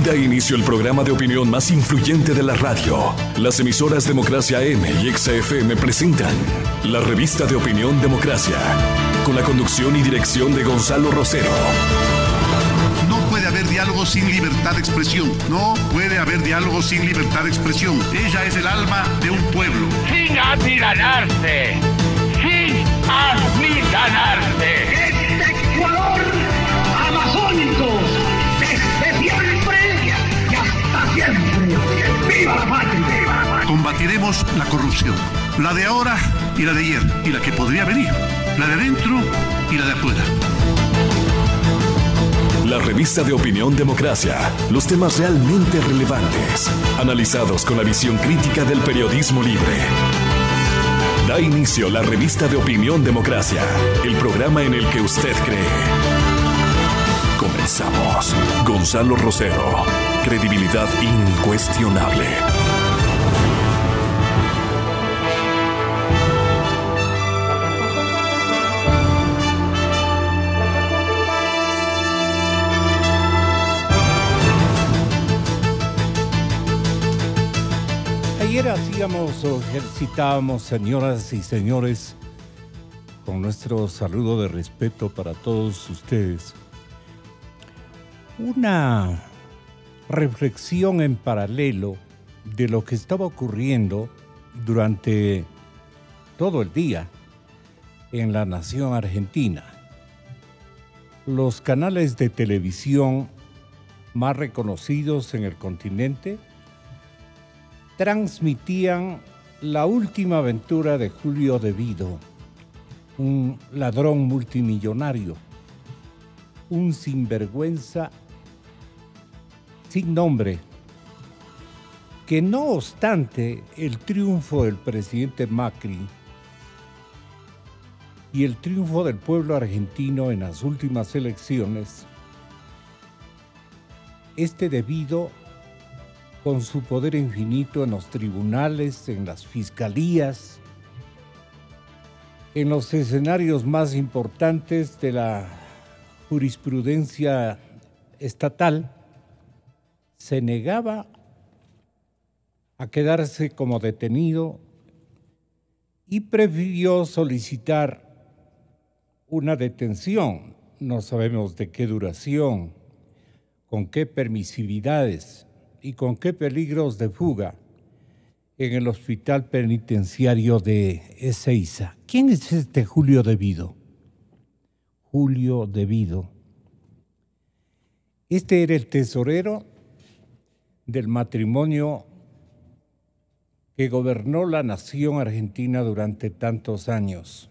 Da inicio el programa de opinión más influyente de la radio. Las emisoras Democracia AM y XFM presentan la revista de opinión Democracia, con la conducción y dirección de Gonzalo Rosero. No puede haber diálogo sin libertad de expresión. No puede haber diálogo sin libertad de expresión. Ella es el alma de un pueblo. Sin amilanarse. Sin amilanarse. Este Ecuador amazónico, desde siempre y hasta siempre. ¡Viva la patria! Combatiremos la corrupción. La de ahora y la de ayer. Y la que podría venir. La de adentro y la de afuera. La revista de opinión Democracia. Los temas realmente relevantes, analizados con la visión crítica del periodismo libre. Da inicio la revista de opinión Democracia, el programa en el que usted cree. Comenzamos. Gonzalo Rosero. Credibilidad incuestionable. Ayer hacíamos o ejercitábamos, señoras y señores, con nuestro saludo de respeto para todos ustedes, una reflexión en paralelo de lo que estaba ocurriendo durante todo el día en la nación argentina. Los canales de televisión más reconocidos en el continente transmitían la última aventura de Julio Devido, un ladrón multimillonario, un sinvergüenza sin nombre, que no obstante el triunfo del presidente Macri y el triunfo del pueblo argentino en las últimas elecciones, este Devido, con su poder infinito en los tribunales, en las fiscalías, en los escenarios más importantes de la jurisprudencia estatal, se negaba a quedarse como detenido y prefirió solicitar una detención, no sabemos de qué duración, con qué permisividades y con qué peligros de fuga en el hospital penitenciario de Ezeiza. ¿Quién es este Julio Devido? Julio Devido. Este era el tesorero del matrimonio que gobernó la nación argentina durante tantos años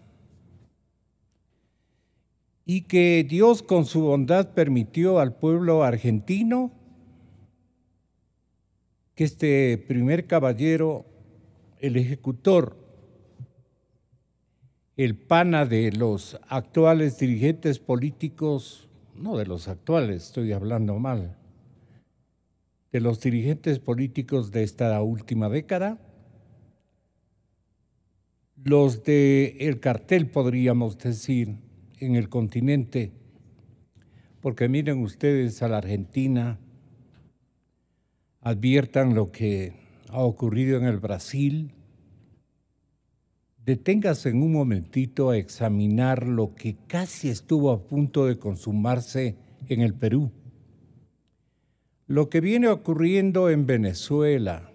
y que Dios con su bondad permitió al pueblo argentino que este primer caballero, el ejecutor, el pana de los actuales dirigentes políticos, no de los actuales, estoy hablando mal, de los dirigentes políticos de esta última década, los del cartel, podríamos decir, en el continente, porque miren ustedes a la Argentina, adviertan lo que ha ocurrido en el Brasil, deténgase en un momentito a examinar lo que casi estuvo a punto de consumarse en el Perú. Lo que viene ocurriendo en Venezuela,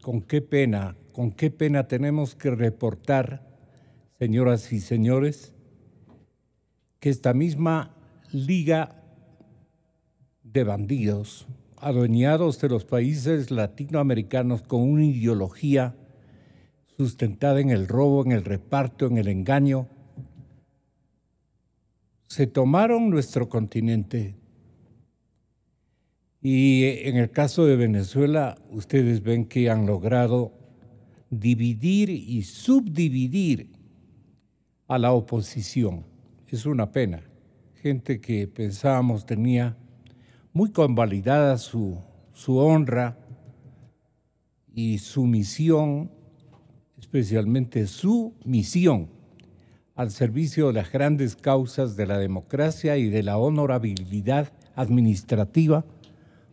con qué pena tenemos que reportar, señoras y señores, que esta misma liga de bandidos, adueñados de los países latinoamericanos con una ideología sustentada en el robo, en el reparto, en el engaño, se tomaron nuestro continente. Y en el caso de Venezuela, ustedes ven que han logrado dividir y subdividir a la oposición. Es una pena. Gente que pensábamos tenía muy convalidada su honra y su misión, especialmente su misión al servicio de las grandes causas de la democracia y de la honorabilidad administrativa,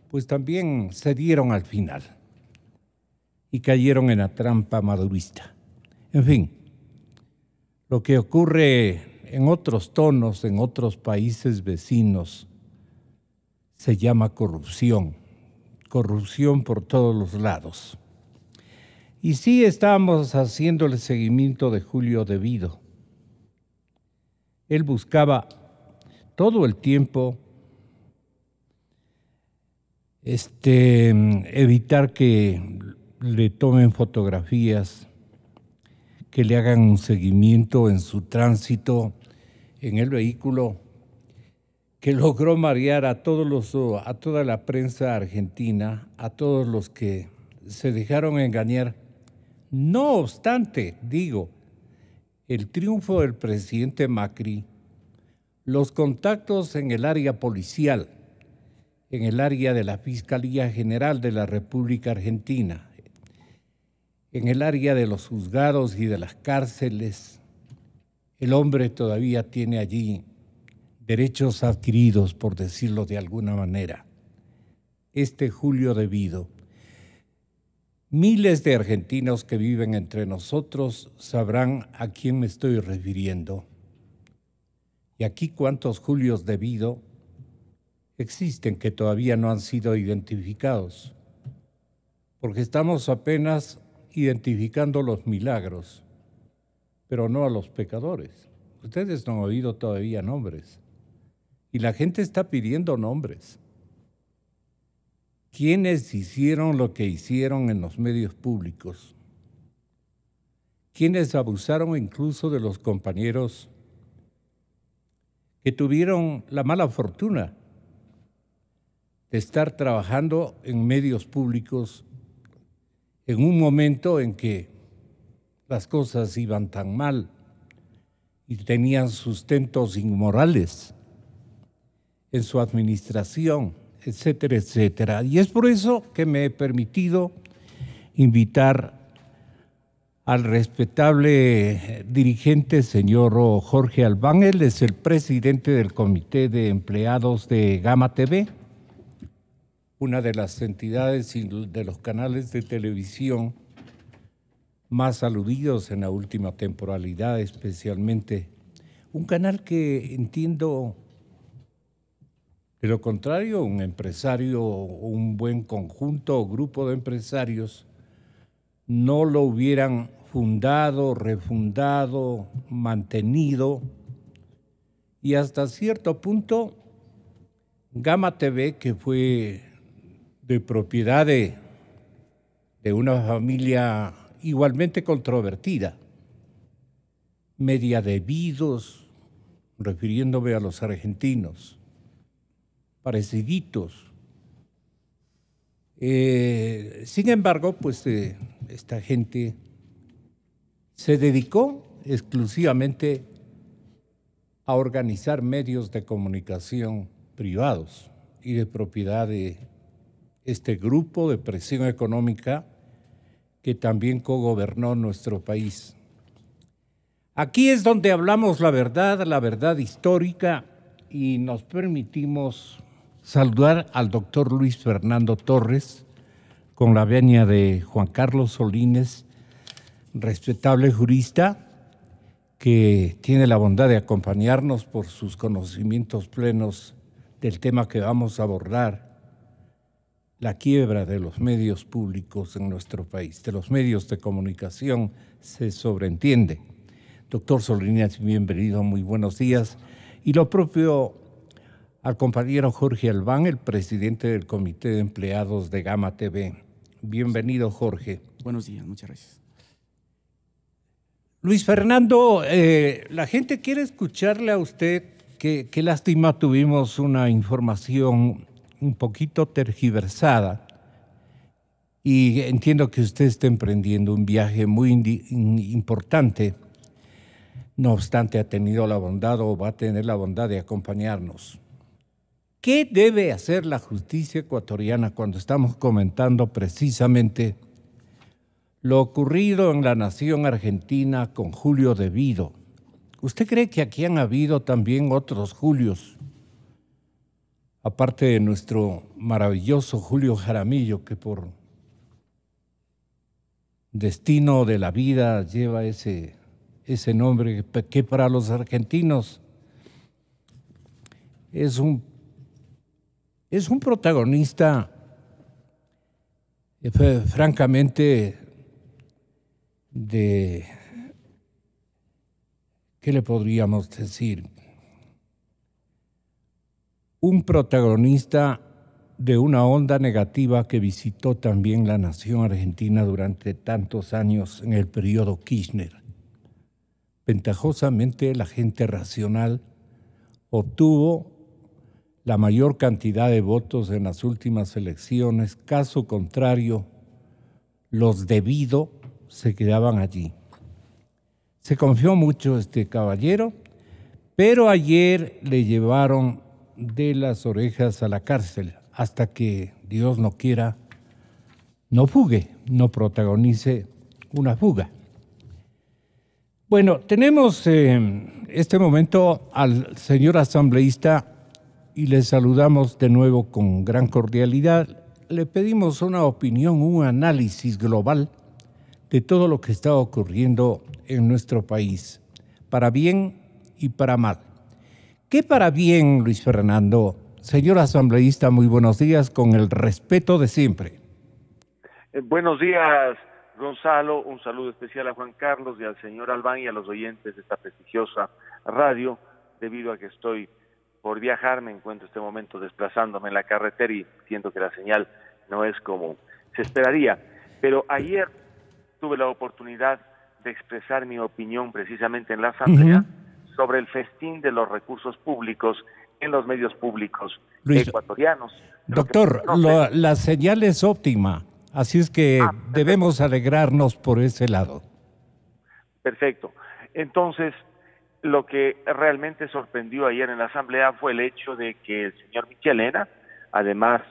pues también cedieron al final y cayeron en la trampa madurista. En fin, lo que ocurre en otros tonos, en otros países vecinos, se llama corrupción. Corrupción por todos los lados. Y sí estábamos haciéndole seguimiento de Julio Devido. Él buscaba todo el tiempo evitar que le tomen fotografías, que le hagan un seguimiento en su tránsito en el vehículo, que logró marear a toda la prensa argentina, a todos los que se dejaron engañar. No obstante, digo, el triunfo del presidente Macri, los contactos en el área policial, en el área de la Fiscalía General de la República Argentina, en el área de los juzgados y de las cárceles, el hombre todavía tiene allí derechos adquiridos, por decirlo de alguna manera. Julio Devido. Miles de argentinos que viven entre nosotros sabrán a quién me estoy refiriendo. Y aquí cuántos Julios Devido existen que todavía no han sido identificados, porque estamos apenas identificando los milagros, pero no a los pecadores. Ustedes no han oído todavía nombres, y la gente está pidiendo nombres. ¿Quiénes hicieron lo que hicieron en los medios públicos? ¿Quiénes abusaron incluso de los compañeros que tuvieron la mala fortuna de estar trabajando en medios públicos en un momento en que las cosas iban tan mal y tenían sustentos inmorales en su administración, etcétera, etcétera? Y es por eso que me he permitido invitar al respetable dirigente, señor Jorge Albán. Él es el presidente del Comité de Empleados de Gama TV, una de las entidades y de los canales de televisión más aludidos en la última temporalidad, especialmente un canal que entiendo, de lo contrario, un empresario o un buen conjunto o grupo de empresarios no lo hubieran fundado, refundado, mantenido, y hasta cierto punto Gama TV, que fue de propiedad de una familia igualmente controvertida, media Devidos, refiriéndome a los argentinos, pareciditos. Sin embargo, pues esta gente se dedicó exclusivamente a organizar medios de comunicación privados y de propiedad de este grupo de presión económica que también cogobernó nuestro país. Aquí es donde hablamos la verdad histórica, y nos permitimos saludar al doctor Luis Fernando Torres, con la venia de Juan Carlos Solines, respetable jurista, que tiene la bondad de acompañarnos por sus conocimientos plenos del tema que vamos a abordar, la quiebra de los medios públicos en nuestro país, de los medios de comunicación, se sobreentiende. Doctor Solines, bienvenido, muy buenos días. Y lo propio al compañero Jorge Albán, el presidente del Comité de Empleados de Gama TV. Bienvenido, Jorge. Buenos días, muchas gracias. Luis Fernando, la gente quiere escucharle a usted. Qué lástima, tuvimos una información un poquito tergiversada, y entiendo que usted está emprendiendo un viaje muy importante. No obstante, ha tenido la bondad o va a tener la bondad de acompañarnos. ¿Qué debe hacer la justicia ecuatoriana cuando estamos comentando precisamente lo ocurrido en la nación argentina con Julio Devido? ¿Usted cree que aquí han habido también otros Julios aparte de nuestro maravilloso Julio Jaramillo, que por destino de la vida lleva ese nombre, que para los argentinos es un protagonista francamente ¿qué le podríamos decir? Un protagonista de una onda negativa que visitó también la nación argentina durante tantos años en el periodo Kirchner. Ventajosamente, la gente racional obtuvo la mayor cantidad de votos en las últimas elecciones. Caso contrario, los debido se quedaban allí. Se confió mucho este caballero, pero ayer le llevaron de las orejas a la cárcel hasta que, Dios no quiera, no fugue, no protagonice una fuga. Bueno, tenemos en este momento al señor asambleísta y le saludamos de nuevo con gran cordialidad. Le pedimos una opinión, un análisis global de todo lo que está ocurriendo en nuestro país, para bien y para mal. ¿Qué para bien, Luis Fernando? Señor asambleísta, muy buenos días, con el respeto de siempre. Buenos días, Gonzalo. Un saludo especial a Juan Carlos y al señor Albán y a los oyentes de esta prestigiosa radio. Debido a que estoy por viajar, me encuentro en este momento desplazándome en la carretera y siento que la señal no es como se esperaría. Pero ayer tuve la oportunidad de expresar mi opinión precisamente en la asamblea sobre el festín de los recursos públicos en los medios públicos ecuatorianos. Doctor, la señal es óptima, así es que debemos alegrarnos por ese lado. Perfecto. Entonces, lo que realmente sorprendió ayer en la asamblea fue el hecho de que el señor Michelena, además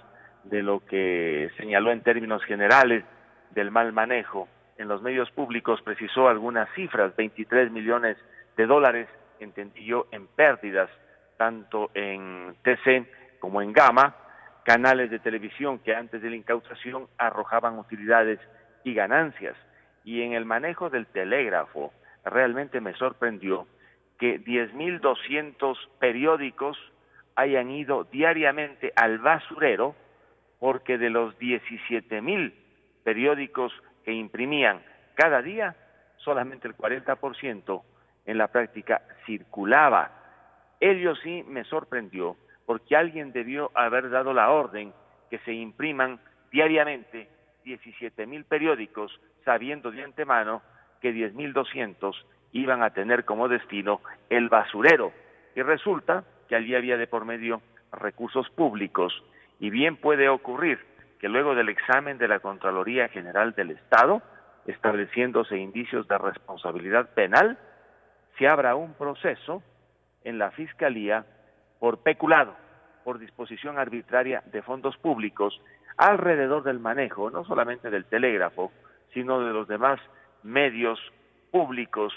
de lo que señaló en términos generales del mal manejo en los medios públicos, precisó algunas cifras: 23 millones de dólares, entendí yo, en pérdidas, tanto en TC como en Gama, canales de televisión que antes de la incautación arrojaban utilidades y ganancias. Y en el manejo del telégrafo, realmente me sorprendió que 10.200 periódicos hayan ido diariamente al basurero, porque de los 17.000 periódicos que imprimían cada día, solamente el 40% en la práctica circulaba. Ello sí me sorprendió, porque alguien debió haber dado la orden que se impriman diariamente 17.000 periódicos, sabiendo de antemano que 10.200 iban a tener como destino el basurero. Y resulta que allí había de por medio recursos públicos, y bien puede ocurrir que luego del examen de la Contraloría General del Estado, estableciéndose indicios de responsabilidad penal, se abra un proceso en la Fiscalía por peculado, por disposición arbitraria de fondos públicos alrededor del manejo, no solamente del telégrafo, sino de los demás medios públicos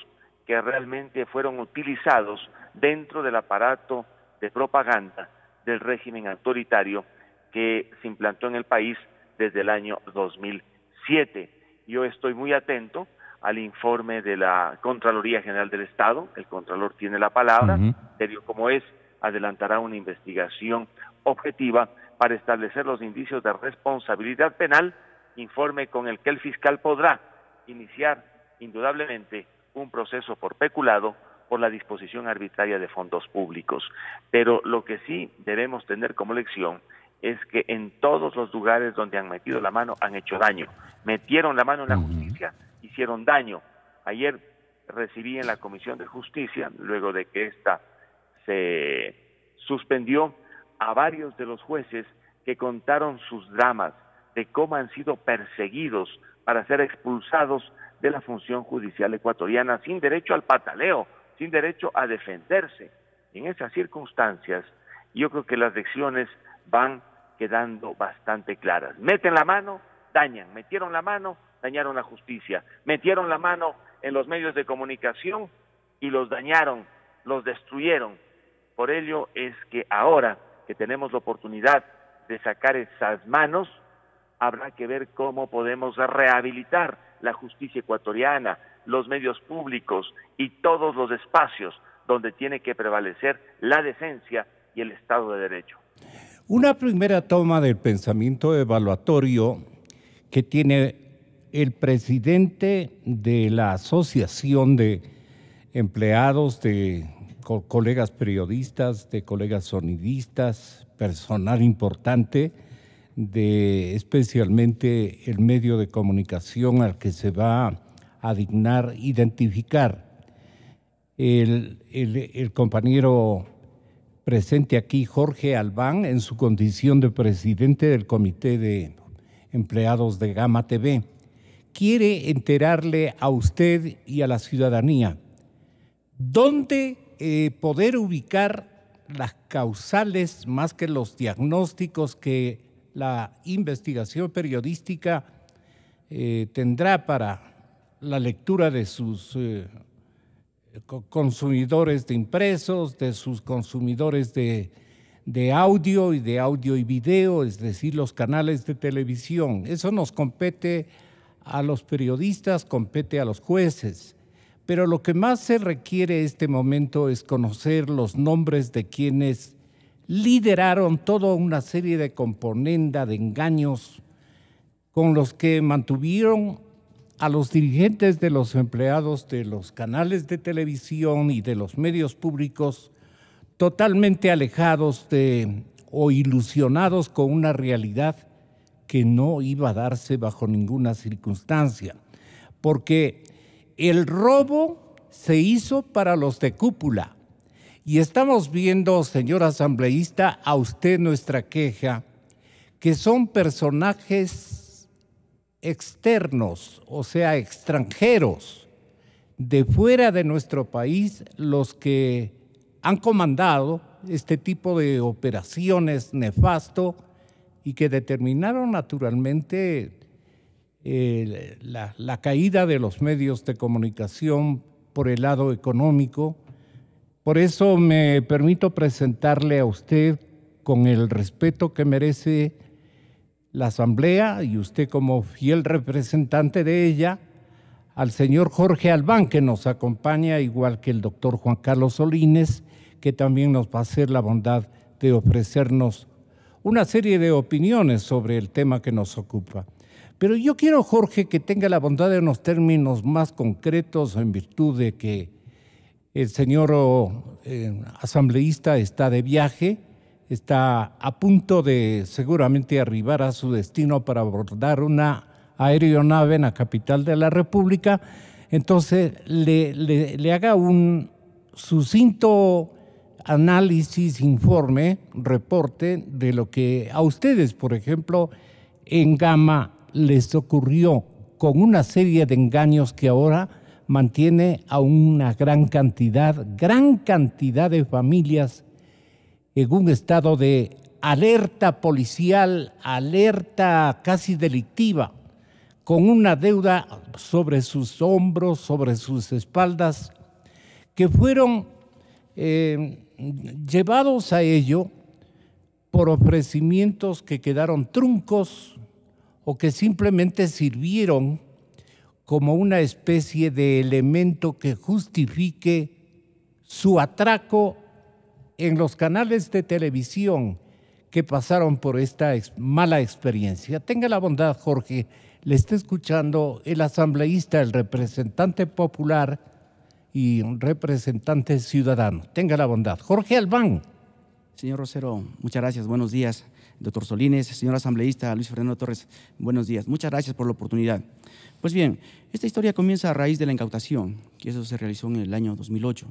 que realmente fueron utilizados dentro del aparato de propaganda del régimen autoritario que se implantó en el país desde el año 2007. Yo estoy muy atento al informe de la Contraloría General del Estado. El Contralor tiene la palabra, serio como es, adelantará una investigación objetiva para establecer los indicios de responsabilidad penal, informe con el que el fiscal podrá iniciar indudablemente un proceso por peculado por la disposición arbitraria de fondos públicos. Pero lo que sí debemos tener como lección es que en todos los lugares donde han metido la mano han hecho daño. Metieron la mano en la justicia, hicieron daño. Ayer recibí en la Comisión de Justicia, luego de que ésta se suspendió, a varios de los jueces que contaron sus dramas de cómo han sido perseguidos para ser expulsados de la función judicial ecuatoriana sin derecho al pataleo, sin derecho a defenderse. En esas circunstancias, yo creo que las lecciones van quedando bastante claras. Meten la mano, dañan. Metieron la mano, dañaron la justicia. Metieron la mano en los medios de comunicación y los dañaron, los destruyeron. Por ello es que ahora que tenemos la oportunidad de sacar esas manos, habrá que ver cómo podemos rehabilitar la justicia ecuatoriana, los medios públicos y todos los espacios donde tiene que prevalecer la decencia y el Estado de Derecho. Una primera toma del pensamiento evaluatorio que tiene el presidente de la Asociación de Empleados, de colegas periodistas, de colegas sonidistas, personal importante, de especialmente el medio de comunicación al que se va a dignar identificar. El compañero presente aquí, Jorge Albán, en su condición de presidente del Comité de Empleados de Gama TV, quiere enterarle a usted y a la ciudadanía dónde poder ubicar las causales más que los diagnósticos que la investigación periodística tendrá para la lectura de sus consumidores de impresos, de sus consumidores de audio y video, es decir, los canales de televisión. Eso nos compete a los periodistas, compete a los jueces. Pero lo que más se requiere en este momento es conocer los nombres de quienes lideraron toda una serie de componenda, de engaños, con los que mantuvieron a los dirigentes de los empleados de los canales de televisión y de los medios públicos totalmente alejados o ilusionados con una realidad que no iba a darse bajo ninguna circunstancia, porque el robo se hizo para los de cúpula. Y estamos viendo, señor asambleísta, a usted nuestra queja, que son personajes externos, o sea, extranjeros, de fuera de nuestro país, los que han comandado este tipo de operaciones nefasto y que determinaron naturalmente la caída de los medios de comunicación por el lado económico. Por eso me permito presentarle a usted, con el respeto que merece la Asamblea y usted como fiel representante de ella, al señor Jorge Albán, que nos acompaña, igual que el doctor Juan Carlos Solines, que también nos va a hacer la bondad de ofrecernos una serie de opiniones sobre el tema que nos ocupa. Pero yo quiero, Jorge, que tenga la bondad de unos términos más concretos, en virtud de que el señor asambleísta está de viaje, está a punto de seguramente arribar a su destino para abordar una aeronave en la capital de la República. Entonces, le haga un sucinto análisis, informe, reporte de lo que a ustedes, por ejemplo, en Gama les ocurrió con una serie de engaños que ahora mantiene a una gran cantidad de familias en un estado de alerta policial, alerta casi delictiva, con una deuda sobre sus hombros, sobre sus espaldas, que fueron llevados a ello por ofrecimientos que quedaron truncos o que simplemente sirvieron como una especie de elemento que justifique su atraco en los canales de televisión que pasaron por esta mala experiencia. Tenga la bondad, Jorge, le está escuchando el asambleísta, el representante popular y representante ciudadano. Tenga la bondad. Jorge Albán. Señor Rosero, muchas gracias. Buenos días. Doctor Solines, señor asambleísta Luis Fernando Torres, buenos días. Muchas gracias por la oportunidad. Pues bien, esta historia comienza a raíz de la incautación, que eso se realizó en el año 2008.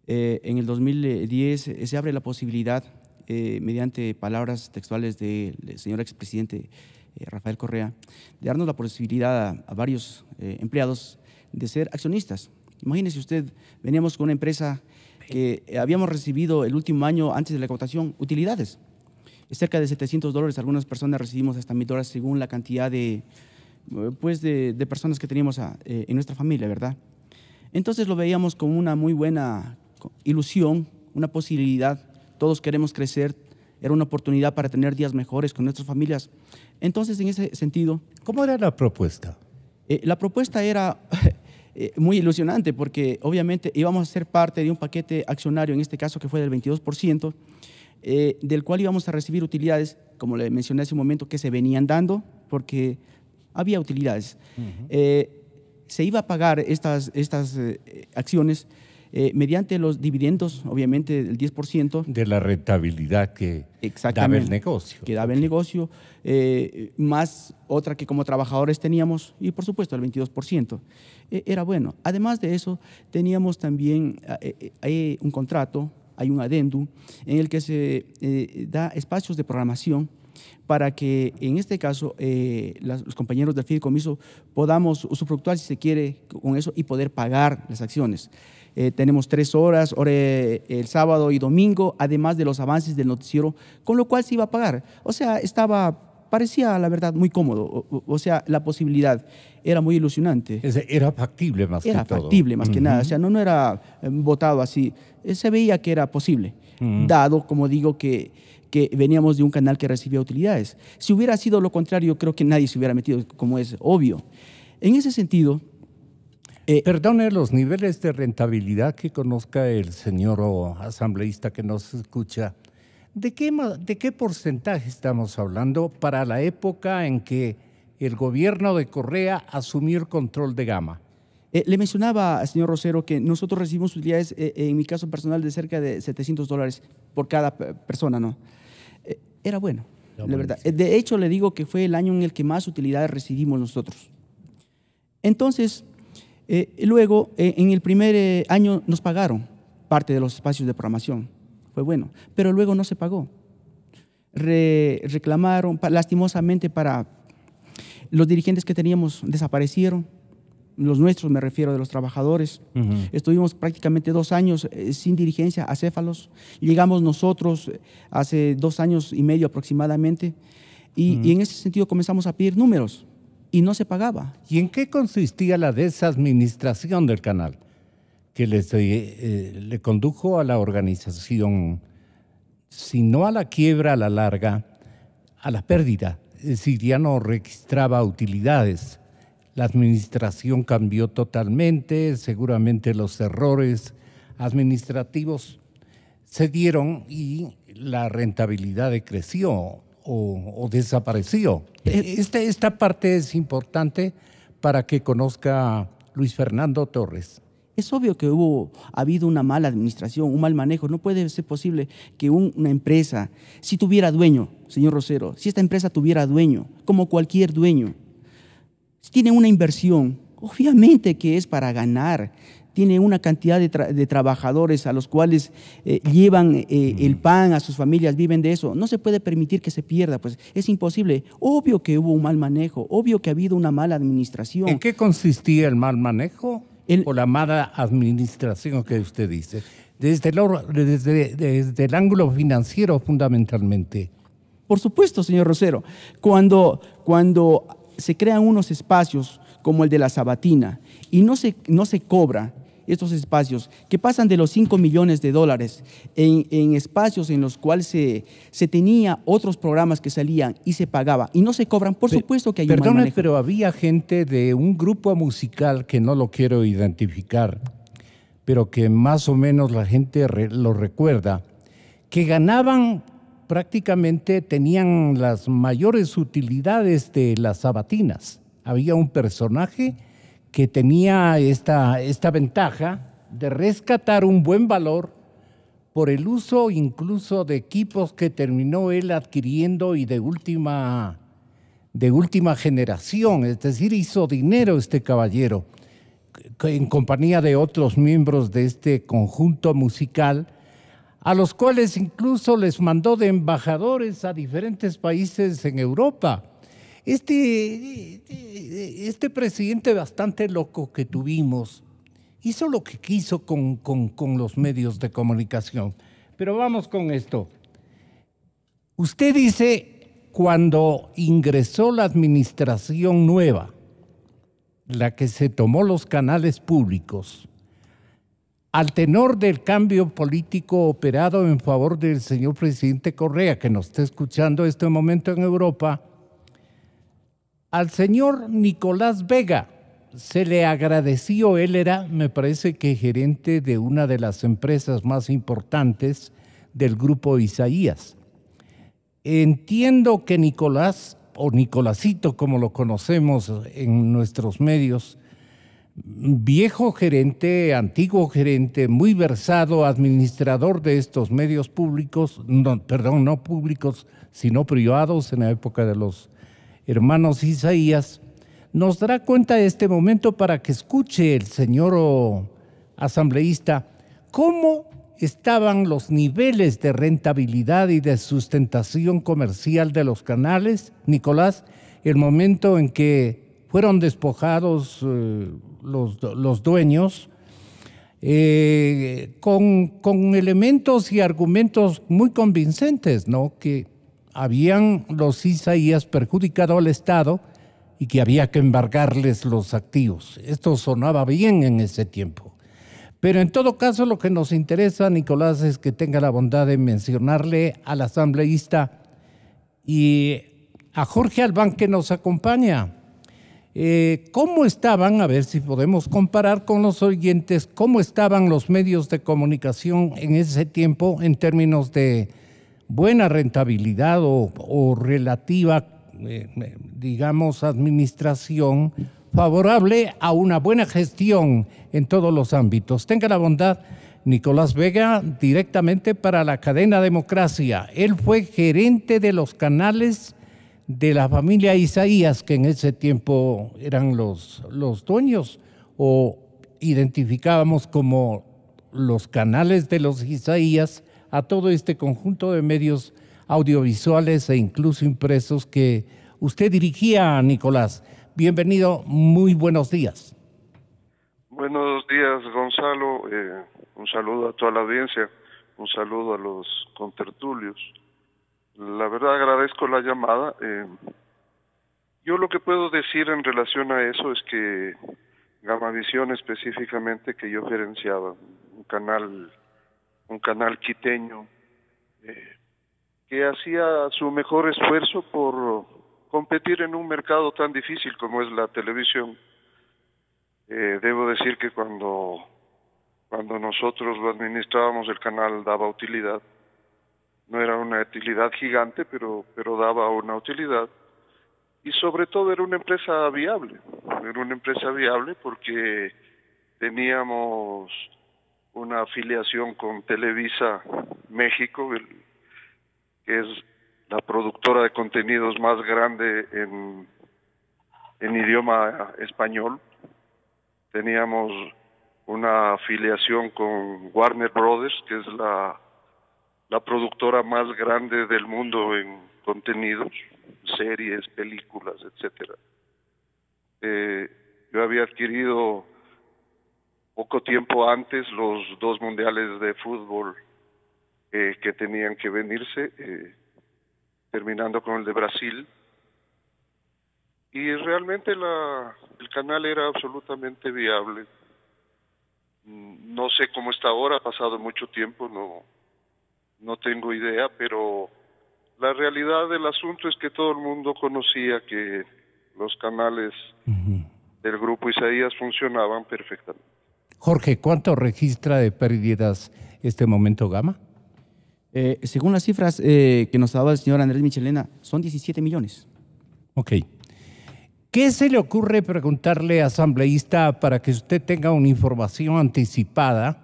En el 2010 se abre la posibilidad, mediante palabras textuales del señor expresidente Rafael Correa, de darnos la posibilidad a varios empleados de ser accionistas. Imagínese usted, veníamos con una empresa que habíamos recibido el último año antes de la incautación utilidades. Cerca de $700, algunas personas recibimos hasta $1,000 según la cantidad de personas que teníamos en nuestra familia, ¿verdad? Entonces lo veíamos como una muy buena ilusión, una posibilidad. Todos queremos crecer, era una oportunidad para tener días mejores con nuestras familias. Entonces, en ese sentido… ¿Cómo era la propuesta? La propuesta era muy ilusionante porque obviamente íbamos a ser parte de un paquete accionario, en este caso que fue del 22%, del cual íbamos a recibir utilidades, como le mencioné hace un momento, que se venían dando porque había utilidades. Se iba a pagar estas acciones mediante los dividendos, obviamente, del 10%. De la rentabilidad que daba el negocio. Que daba el negocio, más otra que como trabajadores teníamos, y por supuesto el 22%. Era bueno. Además de eso, teníamos también un contrato, hay un adendum, en el que se da espacios de programación para que, en este caso, los compañeros del fideicomiso podamos usufructuar, si se quiere, con eso y poder pagar las acciones. Tenemos 3 horas, el sábado y domingo, además de los avances del noticiero, con lo cual se iba a pagar. O sea, parecía, la verdad, muy cómodo. O sea, la posibilidad era muy ilusionante. Era factible más que todo. Era factible más que nada. O sea, no era votado así. Se veía que era posible, dado, como digo, que veníamos de un canal que recibía utilidades. Si hubiera sido lo contrario, creo que nadie se hubiera metido, como es obvio. En ese sentido… Perdone los niveles de rentabilidad que conozca el señor asambleísta que nos escucha. ¿De qué porcentaje estamos hablando para la época en que el gobierno de Correa asumió el control de Gama? Le mencionaba, señor Rosero, que nosotros recibimos utilidades, en mi caso personal, de cerca de $700 por cada persona, ¿no? Era bueno, la verdad. De hecho, le digo que fue el año en el que más utilidades recibimos nosotros. Entonces… luego, en el primer año nos pagaron parte de los espacios de programación. Fue bueno, pero luego no se pagó. Reclamaron, lastimosamente para los dirigentes que teníamos desaparecieron, los nuestros, me refiero, de los trabajadores. Estuvimos prácticamente 2 años sin dirigencia, acéfalos. Llegamos nosotros hace 2 años y medio aproximadamente y en ese sentido comenzamos a pedir números. Y no se pagaba. ¿Y en qué consistía la desadministración del canal? Que le condujo a la organización, si no a la quiebra a la larga, a la pérdida. Es decir, ya no registraba utilidades. La administración cambió totalmente, seguramente los errores administrativos se dieron y la rentabilidad decreció o desapareció. Esta parte es importante para que conozca Luis Fernando Torres. Es obvio que ha habido una mala administración, un mal manejo. No puede ser posible que una empresa, si tuviera dueño, señor Rosero, si esta empresa tuviera dueño, como cualquier dueño, si tiene una inversión, obviamente que es para ganar. Tiene una cantidad de trabajadores a los cuales llevan el pan a sus familias, viven de eso. No se puede permitir que se pierda, pues es imposible. Obvio que hubo un mal manejo, obvio que ha habido una mala administración. ¿En qué consistía el mal manejo o la mala administración que usted dice? Desde el ángulo financiero, fundamentalmente. Por supuesto, señor Rosero. Cuando se crean unos espacios como el de la Sabatina y no se cobra estos espacios que pasan de los $5 millones en espacios en los cuales se tenía otros programas que salían y se pagaba y no se cobran, por supuesto que hay un mal manejo. Pero había gente de un grupo musical que no lo quiero identificar, pero que más o menos la gente lo recuerda, que ganaban prácticamente, tenían las mayores utilidades de las sabatinas. Había un personaje que tenía esta ventaja de rescatar un buen valor por el uso incluso de equipos que terminó él adquiriendo y de última generación. Es decir, hizo dinero este caballero en compañía de otros miembros de este conjunto musical, a los cuales incluso les mandó de embajadores a diferentes países en Europa. Este presidente bastante loco que tuvimos hizo lo que quiso con los medios de comunicación. Pero vamos con esto. Usted dice, cuando ingresó la administración nueva, la que se tomó los canales públicos, al tenor del cambio político operado en favor del señor presidente Correa, que nos está escuchando en este momento en Europa, al señor Nicolás Vega se le agradeció. Él era, me parece que gerente de una de las empresas más importantes del grupo Isaías. Entiendo que Nicolás, o Nicolásito como lo conocemos en nuestros medios, viejo gerente, antiguo gerente, muy versado, administrador de estos medios públicos, no públicos, sino privados en la época de los hermanos Isaías, nos dará cuenta de este momento para que escuche el señor asambleísta cómo estaban los niveles de rentabilidad y de sustentación comercial de los canales, Nicolás, el momento en que fueron despojados los dueños, con elementos y argumentos muy convincentes, ¿no? Que habían los Isaías perjudicado al Estado y que había que embargarles los activos. Esto sonaba bien en ese tiempo. Pero en todo caso, lo que nos interesa, Nicolás, es que tenga la bondad de mencionarle al asambleísta y a Jorge Albán, que nos acompaña, cómo estaban, a ver si podemos comparar con los oyentes, cómo estaban los medios de comunicación en ese tiempo en términos de buena rentabilidad o relativa, digamos, administración favorable a una buena gestión en todos los ámbitos. Tenga la bondad, Nicolás Vega, directamente para la cadena Democracia. Él fue gerente de los canales de la familia Isaías, que en ese tiempo eran los dueños, o identificábamos como los canales de los Isaías, a todo este conjunto de medios audiovisuales e incluso impresos que usted dirigía, Nicolás. Bienvenido, muy buenos días. Buenos días, Gonzalo. Un saludo a toda la audiencia, un saludo a los contertulios. La verdad agradezco la llamada. Yo lo que puedo decir en relación a eso es que Gamavisión específicamente, que yo gerenciaba, un canal quiteño, que hacía su mejor esfuerzo por competir en un mercado tan difícil como es la televisión. Debo decir que cuando nosotros lo administrábamos, el canal daba utilidad. No era una utilidad gigante, pero daba una utilidad. Y sobre todo era una empresa viable. Era una empresa viable porque teníamos una afiliación con Televisa México, que es la productora de contenidos más grande en idioma español. Teníamos una afiliación con Warner Brothers, que es la productora más grande del mundo en contenidos, series, películas, etcétera. Yo había adquirido poco tiempo antes los 2 mundiales de fútbol que tenían que venirse, terminando con el de Brasil, y realmente el canal era absolutamente viable. No sé cómo está ahora, ha pasado mucho tiempo, no tengo idea, pero la realidad del asunto es que todo el mundo conocía que los canales del grupo Isaías funcionaban perfectamente. Jorge, ¿cuánto registra de pérdidas este momento Gama? Según las cifras que nos daba el señor Andrés Michelena, son 17 millones. Ok. ¿Qué se le ocurre preguntarle, asambleísta, para que usted tenga una información anticipada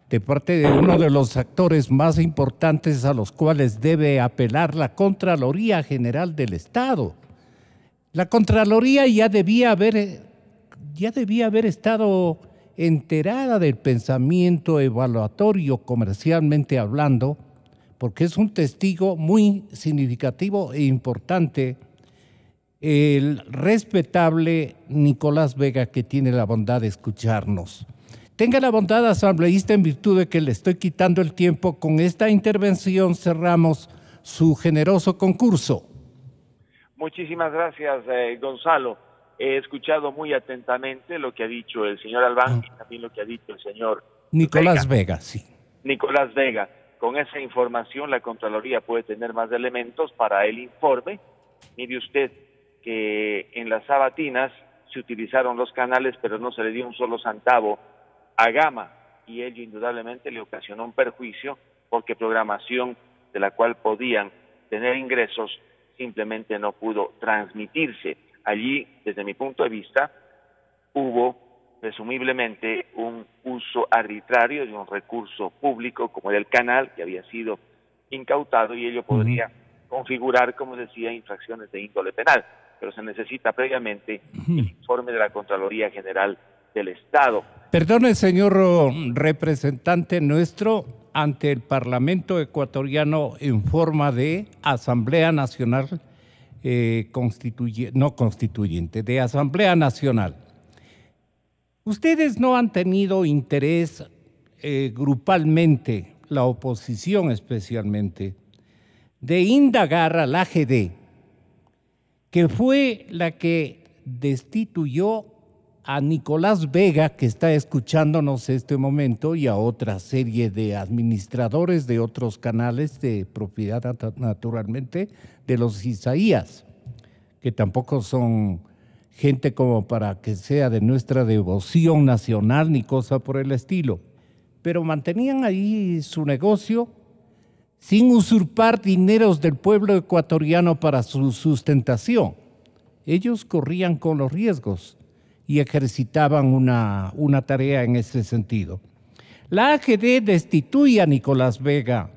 de parte de uno de los actores más importantes a los cuales debe apelar la Contraloría General del Estado? La Contraloría ya debía haber estado enterada del pensamiento evaluatorio, comercialmente hablando, porque es un testigo muy significativo e importante, el respetable Nicolás Vega, que tiene la bondad de escucharnos. Tenga la bondad, asambleísta, en virtud de que le estoy quitando el tiempo, con esta intervención cerramos su generoso concurso. Muchísimas gracias, Gonzalo. He escuchado muy atentamente lo que ha dicho el señor Albán y también lo que ha dicho el señor Nicolás Vega, sí. Nicolás Vega. Con esa información la Contraloría puede tener más elementos para el informe. Mire usted que en las sabatinas se utilizaron los canales, pero no se le dio un solo centavo a Gama, y ello indudablemente le ocasionó un perjuicio, porque programación de la cual podían tener ingresos simplemente no pudo transmitirse. Allí, desde mi punto de vista, hubo presumiblemente un uso arbitrario de un recurso público como el canal que había sido incautado, y ello podría configurar, como decía, infracciones de índole penal, pero se necesita previamente el informe de la Contraloría General del Estado. Perdone, señor representante nuestro, ante el Parlamento ecuatoriano en forma de Asamblea Nacional constituyente, de Asamblea Nacional. Ustedes no han tenido interés grupalmente, la oposición especialmente, de indagar a la AGD, que fue la que destituyó a Nicolás Vega, que está escuchándonos este momento, y a otra serie de administradores de otros canales de propiedad, naturalmente, de los Isaías, que tampoco son gente como para que sea de nuestra devoción nacional ni cosa por el estilo, pero mantenían ahí su negocio sin usurpar dineros del pueblo ecuatoriano para su sustentación. Ellos corrían con los riesgos y ejercitaban una tarea en ese sentido. La AGD destituye a Nicolás Vega,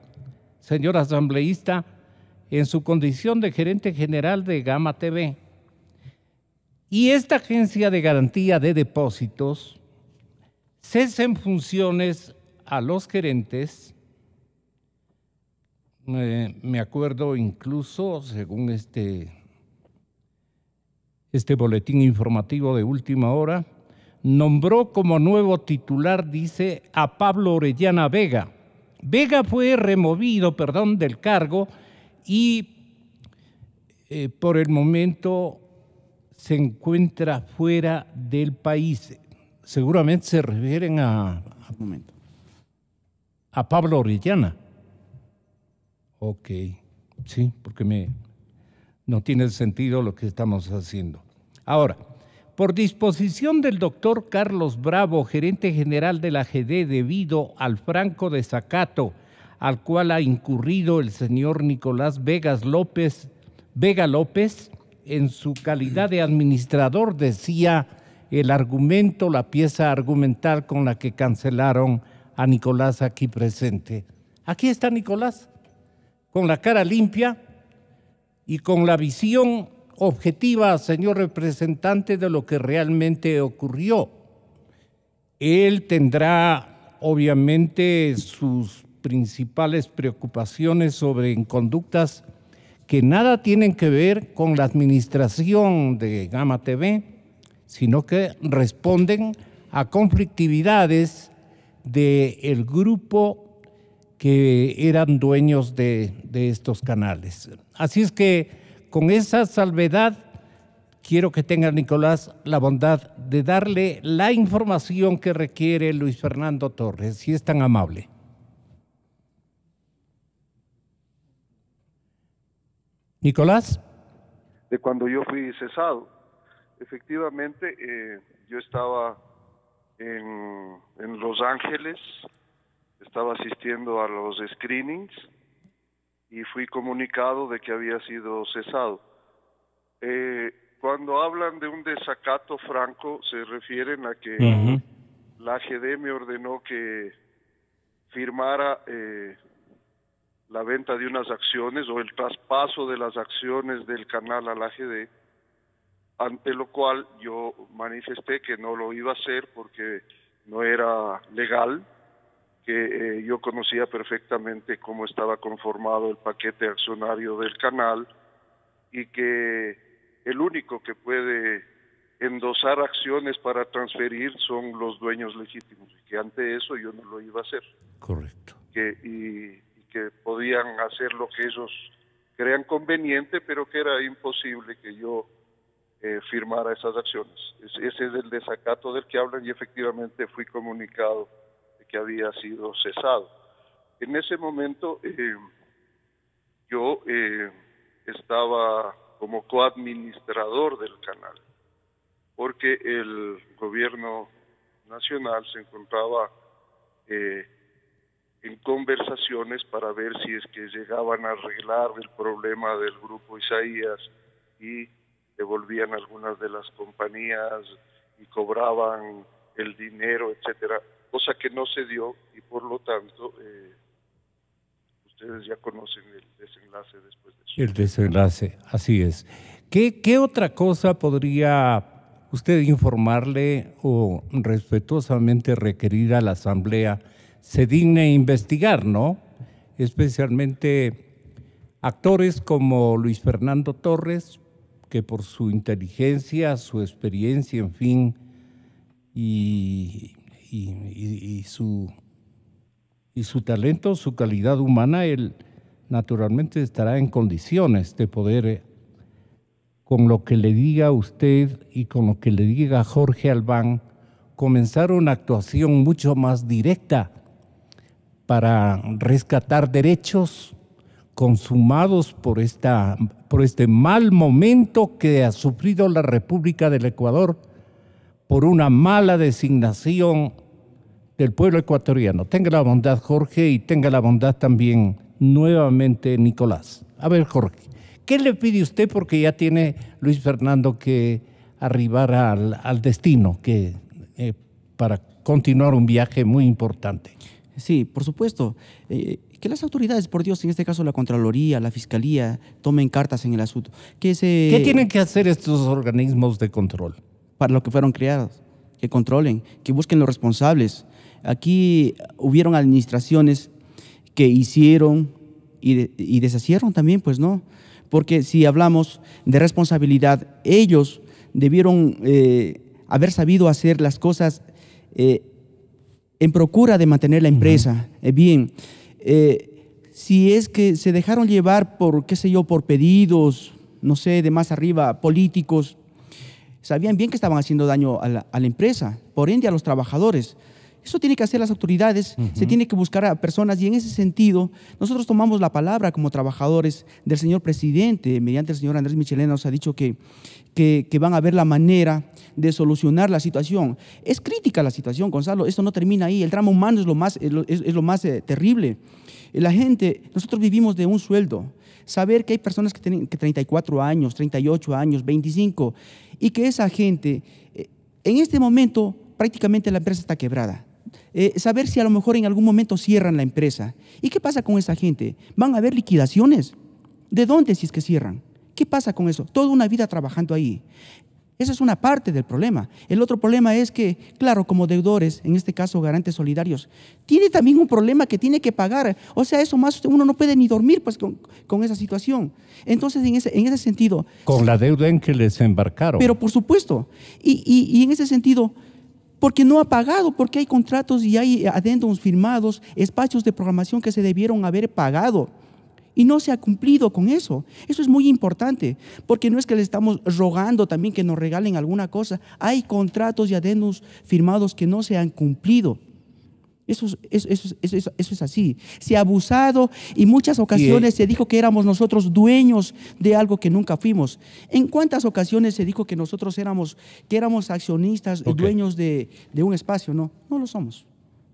señor asambleísta, en su condición de gerente general de Gama TV. Y esta agencia de garantía de depósitos cesa en funciones a los gerentes. Me acuerdo incluso, según este boletín informativo de última hora, nombró como nuevo titular, dice, a Pablo Orellana Vega. Vega fue removido, del cargo, y por el momento se encuentra fuera del país. Seguramente se refieren a Pablo Orellana. Ok, sí, porque no tiene sentido lo que estamos haciendo. Ahora, por disposición del doctor Carlos Bravo, gerente general de la AGD, debido al franco desacato al cual ha incurrido el señor Nicolás Vega López, en su calidad de administrador, decía el argumento, la pieza argumental con la que cancelaron a Nicolás aquí presente. Aquí está Nicolás, con la cara limpia y con la visión objetiva, señor representante, de lo que realmente ocurrió. Él tendrá, obviamente, sus principales preocupaciones sobre conductas que nada tienen que ver con la administración de Gama TV, sino que responden a conflictividades del grupo que eran dueños de estos canales. Así es que con esa salvedad quiero que tenga, Nicolás, la bondad de darle la información que requiere Luis Fernando Torres, si es tan amable. Nicolás. De cuando yo fui cesado. Efectivamente, yo estaba en Los Ángeles, estaba asistiendo a los screenings y fui comunicado de que había sido cesado. Cuando hablan de un desacato franco, se refieren a que la AGD me ordenó que firmara la venta de unas acciones o el traspaso de las acciones del canal a la AGD, ante lo cual yo manifesté que no lo iba a hacer porque no era legal, que yo conocía perfectamente cómo estaba conformado el paquete accionario del canal y que el único que puede endosar acciones para transferir son los dueños legítimos, y que ante eso yo no lo iba a hacer. Correcto. Y que podían hacer lo que ellos crean conveniente, pero que era imposible que yo firmara esas acciones. Ese es el desacato del que hablan, y efectivamente fui comunicado de que había sido cesado. En ese momento yo estaba como coadministrador del canal, porque el gobierno nacional se encontraba en conversaciones para ver si es que llegaban a arreglar el problema del grupo Isaías y devolvían algunas de las compañías y cobraban el dinero, etcétera, cosa que no se dio y por lo tanto ustedes ya conocen el desenlace después de eso. El desenlace, así es. ¿Qué otra cosa podría usted informarle o respetuosamente requerir a la Asamblea se digne investigar, ¿no? Especialmente actores como Luis Fernando Torres, que por su inteligencia, su experiencia, en fin, y su talento, su calidad humana, él naturalmente estará en condiciones de poder, con lo que le diga a usted y con lo que le diga Jorge Albán, comenzar una actuación mucho más directa para rescatar derechos consumados por este mal momento que ha sufrido la República del Ecuador por una mala designación del pueblo ecuatoriano. Tenga la bondad, Jorge, y tenga la bondad también nuevamente Nicolás. A ver, Jorge, ¿qué le pide usted? Porque ya tiene Luis Fernando que arribar al destino para continuar un viaje muy importante. Sí, por supuesto. Que las autoridades, por Dios, en este caso la Contraloría, la Fiscalía, tomen cartas en el asunto. ¿Qué tienen que hacer estos organismos de control? Para lo que fueron creados, que controlen, que busquen los responsables. Aquí hubieron administraciones que hicieron y deshacieron también, pues no. Porque si hablamos de responsabilidad, ellos debieron haber sabido hacer las cosas en procura de mantener la empresa. Bien, si es que se dejaron llevar por, qué sé yo, por pedidos, no sé, de más arriba, políticos, sabían bien que estaban haciendo daño a la empresa, por ende a los trabajadores. Eso tiene que hacer las autoridades, se tiene que buscar a personas y en ese sentido nosotros tomamos la palabra como trabajadores del señor presidente, mediante el señor Andrés Michelena nos ha dicho que van a ver la manera de solucionar la situación. Es crítica la situación, Gonzalo, esto no termina ahí, el drama humano es lo más terrible. La gente, nosotros vivimos de un sueldo, saber que hay personas que tienen 34 años, 38 años, 25 y que esa gente en este momento prácticamente la empresa está quebrada. Saber si a lo mejor en algún momento cierran la empresa. ¿Y qué pasa con esa gente? ¿Van a haber liquidaciones? ¿De dónde si es que cierran? ¿Qué pasa con eso? Toda una vida trabajando ahí. Esa es una parte del problema. El otro problema es que, claro, como deudores, en este caso garantes solidarios, tiene también un problema que tiene que pagar. O sea, eso más uno no puede ni dormir pues, con esa situación. Entonces, en ese sentido… Con la deuda en que les embarcaron. Pero por supuesto. Y en ese sentido… Porque no ha pagado, porque hay contratos y hay adendums firmados, espacios de programación que se debieron haber pagado y no se ha cumplido con eso. Eso es muy importante, porque no es que le estamos rogando también que nos regalen alguna cosa. Hay contratos y adendums firmados que no se han cumplido. Eso es así. Se ha abusado y muchas ocasiones se dijo que éramos nosotros dueños de algo que nunca fuimos. ¿En cuántas ocasiones se dijo que nosotros éramos accionistas y dueños de un espacio? No lo somos.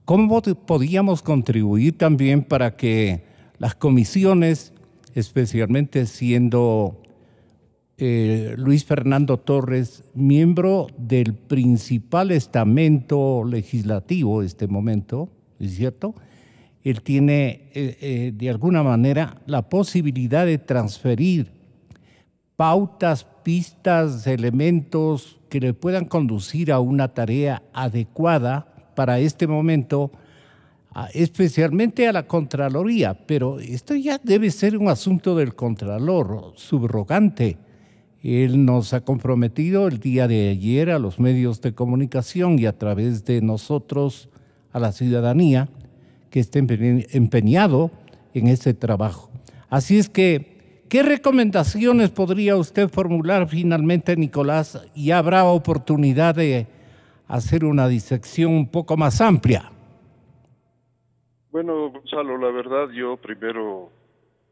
¿Cómo podíamos contribuir también para que las comisiones, especialmente siendo Luis Fernando Torres, miembro del principal estamento legislativo de este momento, ¿es cierto? Él tiene de alguna manera la posibilidad de transferir pautas, pistas, elementos que le puedan conducir a una tarea adecuada para este momento, especialmente a la Contraloría, pero esto ya debe ser un asunto del Contralor subrogante. Él nos ha comprometido el día de ayer a los medios de comunicación y a través de nosotros a la ciudadanía que esté empeñado en ese trabajo. Así es que, ¿qué recomendaciones podría usted formular finalmente, Nicolás? Y habrá oportunidad de hacer una disección un poco más amplia Bueno, Gonzalo, la verdad yo primero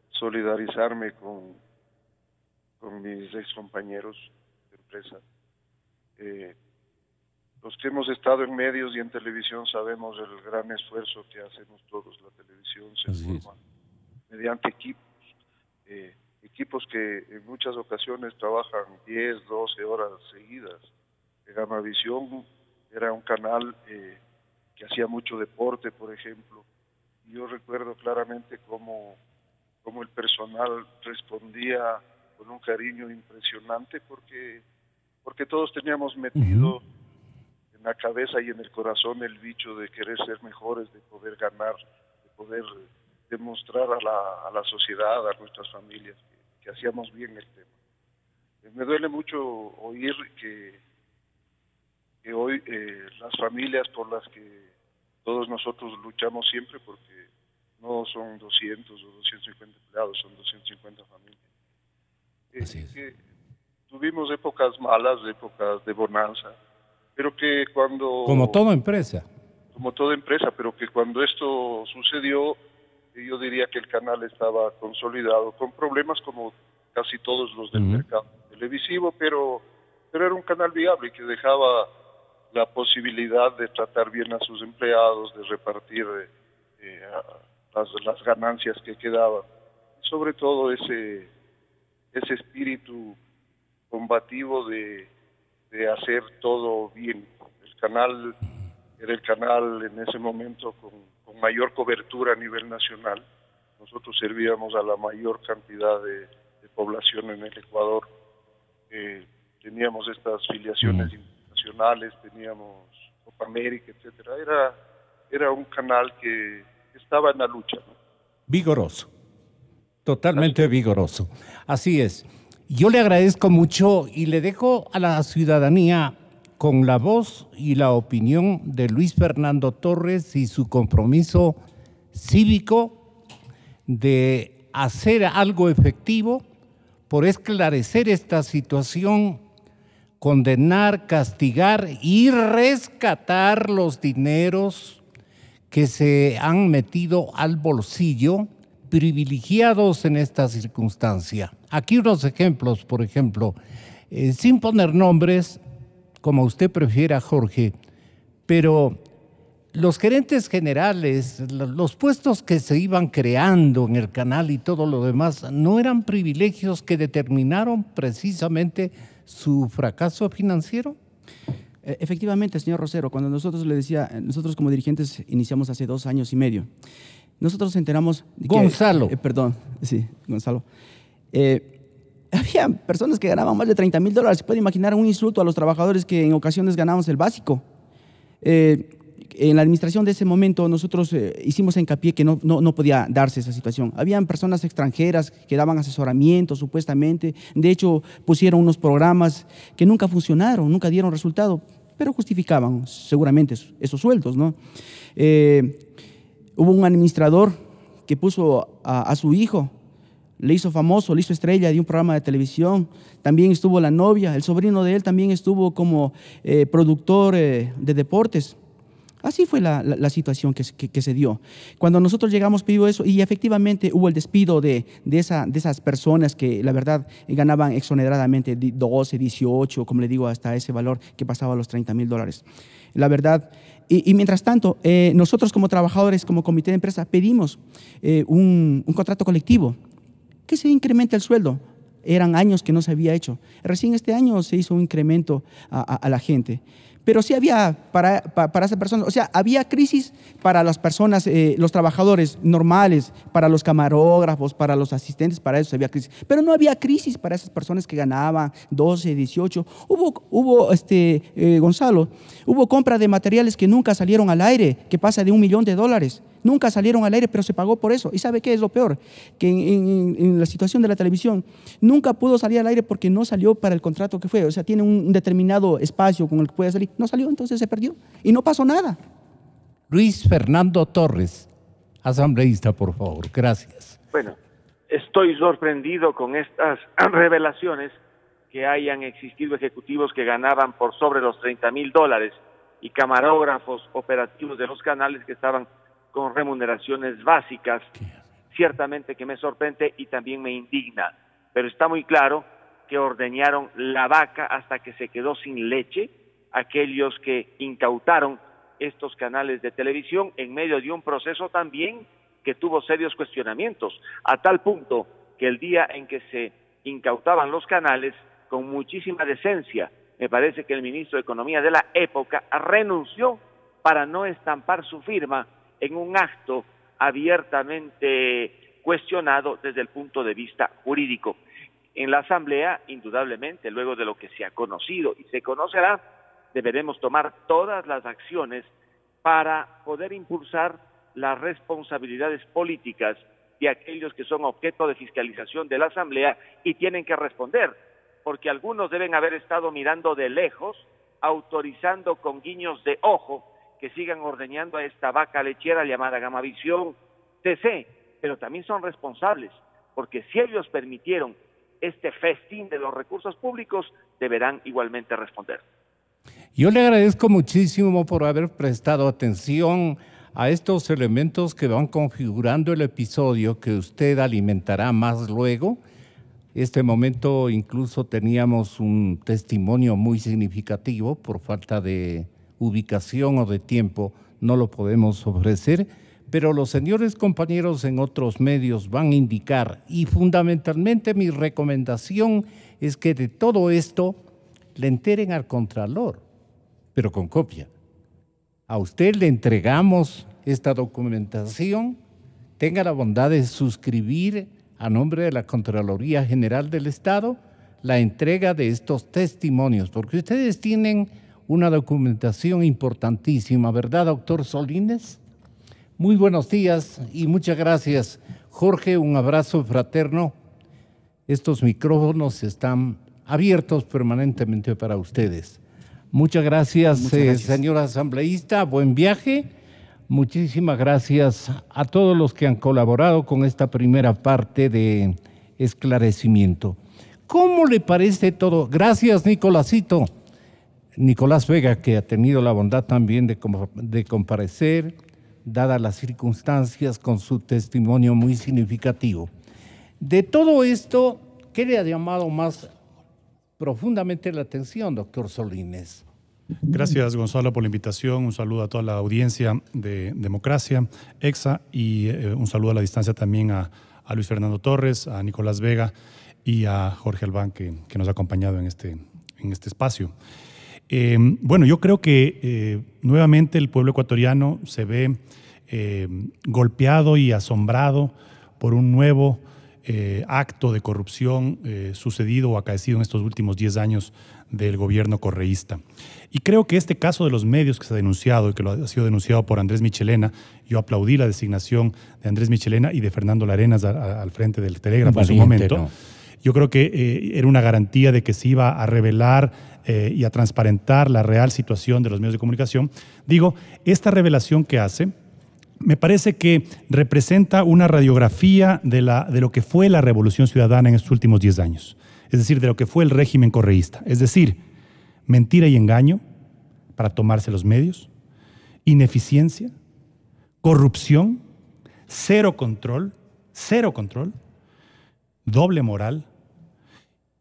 solidarizarme con mis ex compañeros de empresa. Los que hemos estado en medios y en televisión sabemos el gran esfuerzo que hacemos todos. La televisión se forma mediante equipos que en muchas ocasiones trabajan 10, 12 horas seguidas. Gamavisión era un canal que hacía mucho deporte, por ejemplo. Y yo recuerdo claramente cómo el personal respondía con un cariño impresionante porque todos teníamos metido en la cabeza y en el corazón el bicho de querer ser mejores, de poder ganar, de poder demostrar a la sociedad, a nuestras familias, que hacíamos bien el tema. Me duele mucho oír que hoy las familias por las que todos nosotros luchamos siempre, porque no son 200 o 250 empleados, son 250 familias. Que tuvimos épocas malas, épocas de bonanza, pero que cuando... Como toda empresa. Como toda empresa, pero que cuando esto sucedió, yo diría que el canal estaba consolidado, con problemas como casi todos los del mercado televisivo, pero era un canal viable que dejaba la posibilidad de tratar bien a sus empleados, de repartir las ganancias que quedaban. Sobre todo ese espíritu combativo de hacer todo bien. El canal era el canal en ese momento con mayor cobertura a nivel nacional. Nosotros servíamos a la mayor cantidad de población en el Ecuador. Teníamos estas filiaciones internacionales, teníamos Copa América, etcétera. Era un canal que estaba en la lucha, ¿no? Vigoroso, totalmente vigoroso. Así es. Yo le agradezco mucho y le dejo a la ciudadanía con la voz y la opinión de Luis Fernando Torres y su compromiso cívico de hacer algo efectivo por esclarecer esta situación, condenar, castigar y rescatar los dineros que se han metido al bolsillo privilegiados en esta circunstancia. Aquí unos ejemplos, por ejemplo, sin poner nombres, como usted prefiera, Jorge, pero los gerentes generales, los puestos que se iban creando en el canal y todo lo demás, no eran privilegios que determinaron precisamente su fracaso financiero. Efectivamente, señor Rosero, cuando nosotros como dirigentes iniciamos hace 2 años y medio, nosotros nos enteramos de que, Gonzalo. Gonzalo. Había personas que ganaban más de $30,000. Se puede imaginar un insulto a los trabajadores que en ocasiones ganábamos el básico. En la administración de ese momento nosotros hicimos hincapié que no podía darse esa situación. Habían personas extranjeras que daban asesoramiento supuestamente. De hecho, pusieron unos programas que nunca funcionaron, nunca dieron resultado, pero justificaban seguramente esos sueldos, ¿no? Hubo un administrador que puso a su hijo, le hizo famoso, le hizo estrella de un programa de televisión. También estuvo la novia, el sobrino de él también estuvo como productor de deportes. Así fue la situación que se dio. Cuando nosotros llegamos, pidió eso y efectivamente hubo el despido de esas personas que la verdad ganaban exoneradamente 12, 18, como le digo, hasta ese valor que pasaba a los $30,000. La verdad, y mientras tanto, nosotros como trabajadores, como comité de empresa, pedimos un contrato colectivo, que se incremente el sueldo. Eran años que no se había hecho. Recién este año se hizo un incremento a la gente. Pero sí había para esas personas, o sea, había crisis para las personas, los trabajadores normales, para los camarógrafos, para los asistentes, para eso había crisis. Pero no había crisis para esas personas que ganaban 12, 18. Hubo Gonzalo, hubo compra de materiales que nunca salieron al aire, que pasa de $1 millón. Nunca salieron al aire, pero se pagó por eso. ¿Y sabe qué es lo peor? Que en la situación de la televisión nunca pudo salir al aire porque no salió para el contrato que fue. O sea, tiene un determinado espacio con el que puede salir. No salió, entonces se perdió. Y no pasó nada. Luis Fernando Torres, asambleísta, por favor. Gracias. Bueno, estoy sorprendido con estas revelaciones que hayan existido ejecutivos que ganaban por sobre los $30,000 y camarógrafos operativos de los canales que estaban con remuneraciones básicas. Ciertamente que me sorprende y también me indigna, pero está muy claro que ordeñaron la vaca hasta que se quedó sin leche aquellos que incautaron estos canales de televisión en medio de un proceso también que tuvo serios cuestionamientos, a tal punto que el día en que se incautaban los canales, con muchísima decencia, me parece que el ministro de Economía de la época renunció para no estampar su firma en un acto abiertamente cuestionado desde el punto de vista jurídico. En la Asamblea, indudablemente, luego de lo que se ha conocido y se conocerá, deberemos tomar todas las acciones para poder impulsar las responsabilidades políticas de aquellos que son objeto de fiscalización de la Asamblea y tienen que responder, porque algunos deben haber estado mirando de lejos, autorizando con guiños de ojo que sigan ordeñando a esta vaca lechera llamada Gamavisión TC, pero también son responsables, porque si ellos permitieron este festín de los recursos públicos, deberán igualmente responder. Yo le agradezco muchísimo por haber prestado atención a estos elementos que van configurando el episodio que usted alimentará más luego. Este momento incluso teníamos un testimonio muy significativo, por falta de ubicación o de tiempo no lo podemos ofrecer, pero los señores compañeros en otros medios van a indicar, y fundamentalmente mi recomendación es que de todo esto le enteren al Contralor, pero con copia. A usted le entregamos esta documentación, tenga la bondad de suscribir a nombre de la Contraloría General del Estado la entrega de estos testimonios, porque ustedes tienen una documentación importantísima, ¿verdad, doctor Solínez? Muy buenos días y muchas gracias. Jorge, un abrazo fraterno. Estos micrófonos están abiertos permanentemente para ustedes. Muchas gracias, señor asambleísta. Buen viaje. Muchísimas gracias a todos los que han colaborado con esta primera parte de esclarecimiento. ¿Cómo le parece todo? Gracias, Nicolásito. Nicolás Vega, que ha tenido la bondad también de comparecer, dadas las circunstancias, con su testimonio muy significativo. De todo esto, ¿qué le ha llamado más profundamente la atención, doctor Solínez? Gracias, Gonzalo, por la invitación. Un saludo a toda la audiencia de Democracia, EXA, y un saludo a la distancia también a Luis Fernando Torres, a Nicolás Vega y a Jorge Albán, que nos ha acompañado en este espacio. Bueno, yo creo que nuevamente el pueblo ecuatoriano se ve golpeado y asombrado por un nuevo acto de corrupción sucedido o acaecido en estos últimos 10 años del gobierno correísta. Y creo que este caso de los medios que se ha denunciado y que lo ha sido denunciado por Andrés Michelena, yo aplaudí la designación de Andrés Michelena y de Fernando Larenas al frente del Telégrafo en su momento. ¿No? Yo creo que era una garantía de que se iba a revelar y a transparentar la real situación de los medios de comunicación. Digo, esta revelación que hace me parece que representa una radiografía de lo que fue la Revolución Ciudadana en estos últimos 10 años. Es decir, de lo que fue el régimen correísta. Es decir, mentira y engaño para tomarse los medios, ineficiencia, corrupción, cero control, doble moral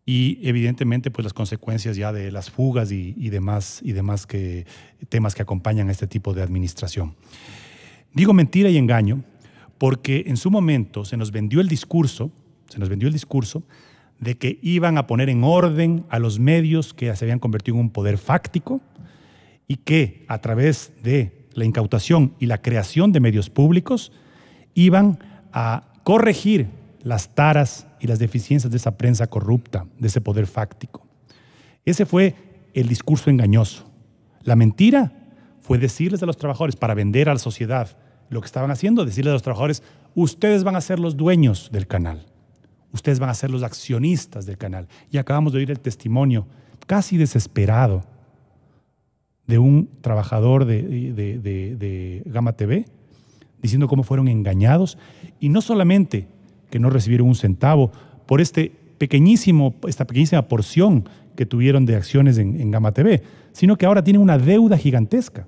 y evidentemente pues las consecuencias ya de las fugas y demás temas que acompañan a este tipo de administración. Digo mentira y engaño porque en su momento se nos vendió el discurso de que iban a poner en orden a los medios que se habían convertido en un poder fáctico y que a través de la incautación y la creación de medios públicos iban a corregir las taras y las deficiencias de esa prensa corrupta, de ese poder fáctico. Ese fue el discurso engañoso. La mentira fue decirles a los trabajadores, para vender a la sociedad lo que estaban haciendo, decirles a los trabajadores, ustedes van a ser los dueños del canal. Ustedes van a ser los accionistas del canal. Y acabamos de oír el testimonio casi desesperado de un trabajador de Gama TV diciendo cómo fueron engañados y no solamente que no recibieron un centavo por esta pequeñísima porción que tuvieron de acciones en Gama TV, sino que ahora tienen una deuda gigantesca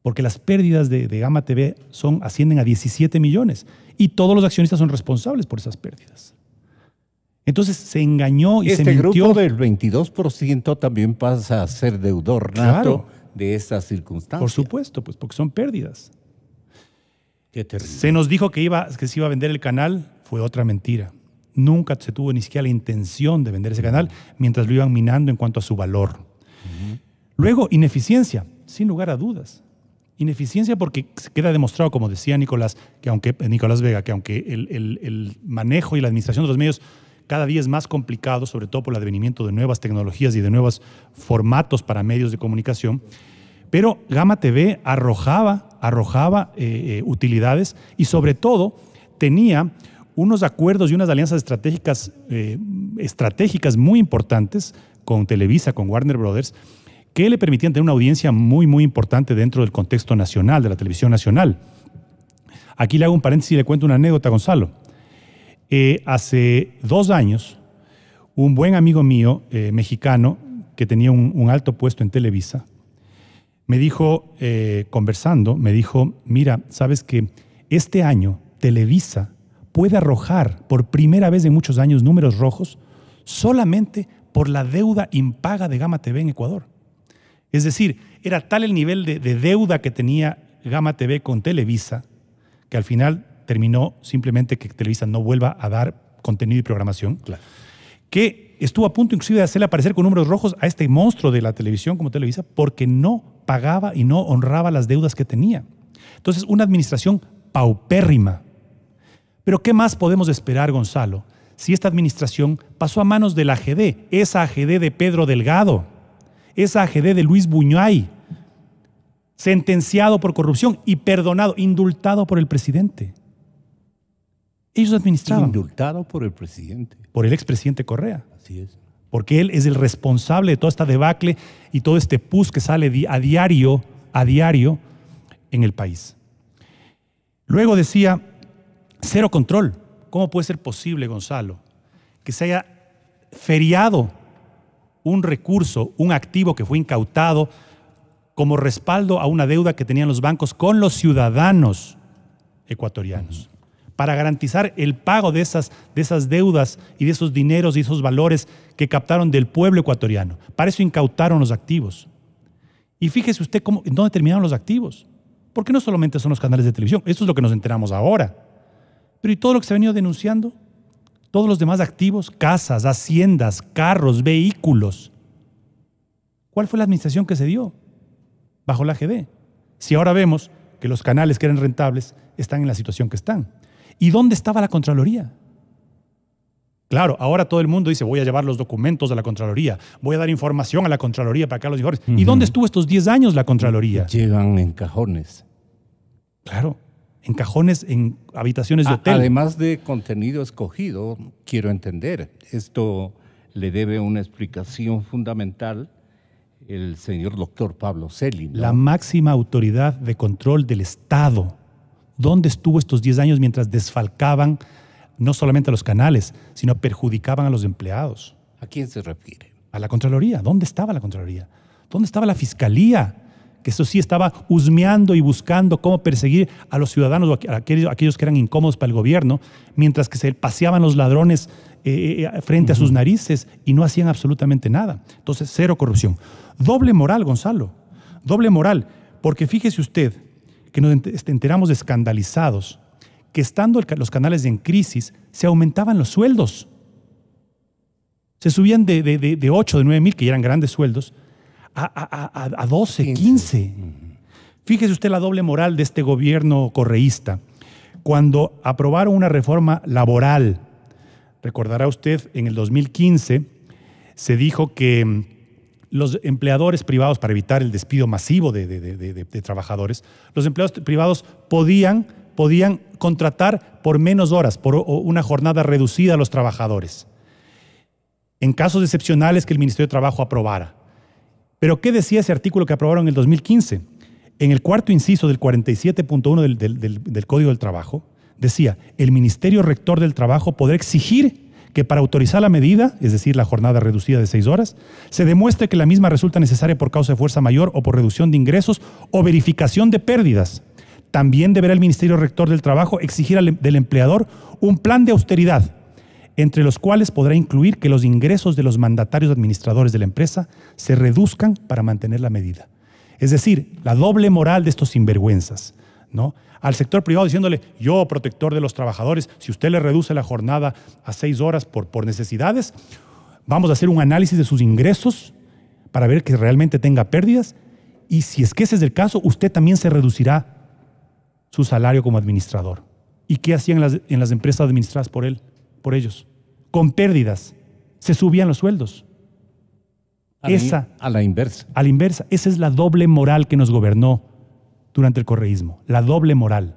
porque las pérdidas de Gama TV ascienden a 17 millones y todos los accionistas son responsables por esas pérdidas. Entonces se engañó y se mintió. Este grupo del 22% también pasa a ser deudor nato de estas circunstancias. Por supuesto, pues porque son pérdidas. Qué terrible. Se nos dijo que se iba a vender el canal, fue otra mentira. Nunca se tuvo ni siquiera la intención de vender ese canal mientras lo iban minando en cuanto a su valor. Luego, ineficiencia, sin lugar a dudas. Ineficiencia porque queda demostrado, como decía Nicolás Vega, que aunque el manejo y la administración de los medios cada día es más complicado, sobre todo por el advenimiento de nuevas tecnologías y de nuevos formatos para medios de comunicación, pero Gama TV arrojaba utilidades y sobre todo tenía unos acuerdos y unas alianzas estratégicas muy importantes con Televisa, con Warner Brothers, que le permitían tener una audiencia muy, muy importante dentro del contexto nacional, de la televisión nacional. Aquí le hago un paréntesis y le cuento una anécdota, Gonzalo. Hace 2 años, un buen amigo mío, mexicano, que tenía un alto puesto en Televisa, me dijo, conversando, mira, sabes que este año Televisa puede arrojar por primera vez en muchos años números rojos solamente por la deuda impaga de Gama TV en Ecuador. Es decir, era tal el nivel de deuda que tenía Gama TV con Televisa que al final terminó simplemente que Televisa no vuelva a dar contenido y programación, claro, que estuvo a punto inclusive de hacerle aparecer con números rojos a este monstruo de la televisión como Televisa porque no pagaba y no honraba las deudas que tenía. Entonces, una administración paupérrima. Pero ¿qué más podemos esperar, Gonzalo, si esta administración pasó a manos de la AGD, esa AGD de Pedro Delgado, esa AGD de Luis Buñuay, sentenciado por corrupción y perdonado, indultado por el presidente? Ellos administraban. Indultado por el presidente. Por el expresidente Correa. Así es. Porque él es el responsable de toda esta debacle y todo este pus que sale a diario en el país. Luego decía, cero control. ¿Cómo puede ser posible, Gonzalo, que se haya feriado un recurso, un activo que fue incautado como respaldo a una deuda que tenían los bancos con los ciudadanos ecuatorianos, para garantizar el pago de esas deudas y de esos dineros y esos valores que captaron del pueblo ecuatoriano? Para eso incautaron los activos. Y fíjese usted en dónde terminaron los activos. Porque no solamente son los canales de televisión, esto es lo que nos enteramos ahora. Pero ¿y todo lo que se ha venido denunciando? Todos los demás activos, casas, haciendas, carros, vehículos. ¿Cuál fue la administración que se dio bajo la AGD? Si ahora vemos que los canales que eran rentables están en la situación que están. ¿Y dónde estaba la Contraloría? Claro, ahora todo el mundo dice, voy a llevar los documentos a la Contraloría, voy a dar información a la Contraloría para que haga los informes. ¿Y dónde estuvo estos 10 años la Contraloría? Llegan en cajones. Claro, en cajones, en habitaciones de hotel. Además de contenido escogido, quiero entender, esto le debe una explicación fundamental el señor doctor Pablo Celi, ¿no? La máxima autoridad de control del Estado. ¿Dónde estuvo estos 10 años mientras desfalcaban no solamente a los canales, sino perjudicaban a los empleados? ¿A quién se refiere? A la Contraloría. ¿Dónde estaba la Contraloría? ¿Dónde estaba la Fiscalía? Que eso sí estaba husmeando y buscando cómo perseguir a los ciudadanos o a aquellos que eran incómodos para el gobierno, mientras que se paseaban los ladrones frente a sus narices y no hacían absolutamente nada. Entonces, cero corrupción. Doble moral, Gonzalo. Doble moral. Porque fíjese usted que nos enteramos escandalizados que estando los canales en crisis se aumentaban los sueldos. Se subían de 8, de 9 mil, que ya eran grandes sueldos, a 12, 15. Fíjese usted la doble moral de este gobierno correísta. Cuando aprobaron una reforma laboral, recordará usted, en el 2015 se dijo que los empleadores privados, para evitar el despido masivo de trabajadores, los empleados privados podían contratar por menos horas, por una jornada reducida a los trabajadores, en casos excepcionales que el Ministerio de Trabajo aprobara. Pero ¿qué decía ese artículo que aprobaron en el 2015? En el cuarto inciso del 47.1 del Código del Trabajo, decía, el Ministerio Rector del Trabajo podrá exigir que para autorizar la medida, es decir, la jornada reducida de 6 horas, se demuestre que la misma resulta necesaria por causa de fuerza mayor o por reducción de ingresos o verificación de pérdidas. También deberá el Ministerio Rector del Trabajo exigir del empleador un plan de austeridad, entre los cuales podrá incluir que los ingresos de los mandatarios administradores de la empresa se reduzcan para mantener la medida. Es decir, la doble moral de estos sinvergüenzas, ¿no? Al sector privado diciéndole, yo, protector de los trabajadores, si usted le reduce la jornada a 6 horas por necesidades, vamos a hacer un análisis de sus ingresos para ver que realmente tenga pérdidas, y si es que ese es el caso, usted también se reducirá su salario como administrador. ¿Y qué hacían en las empresas administradas por ellos? Con pérdidas. Se subían los sueldos. A la inversa. A la inversa. Esa es la doble moral que nos gobernó durante el correísmo. La doble moral.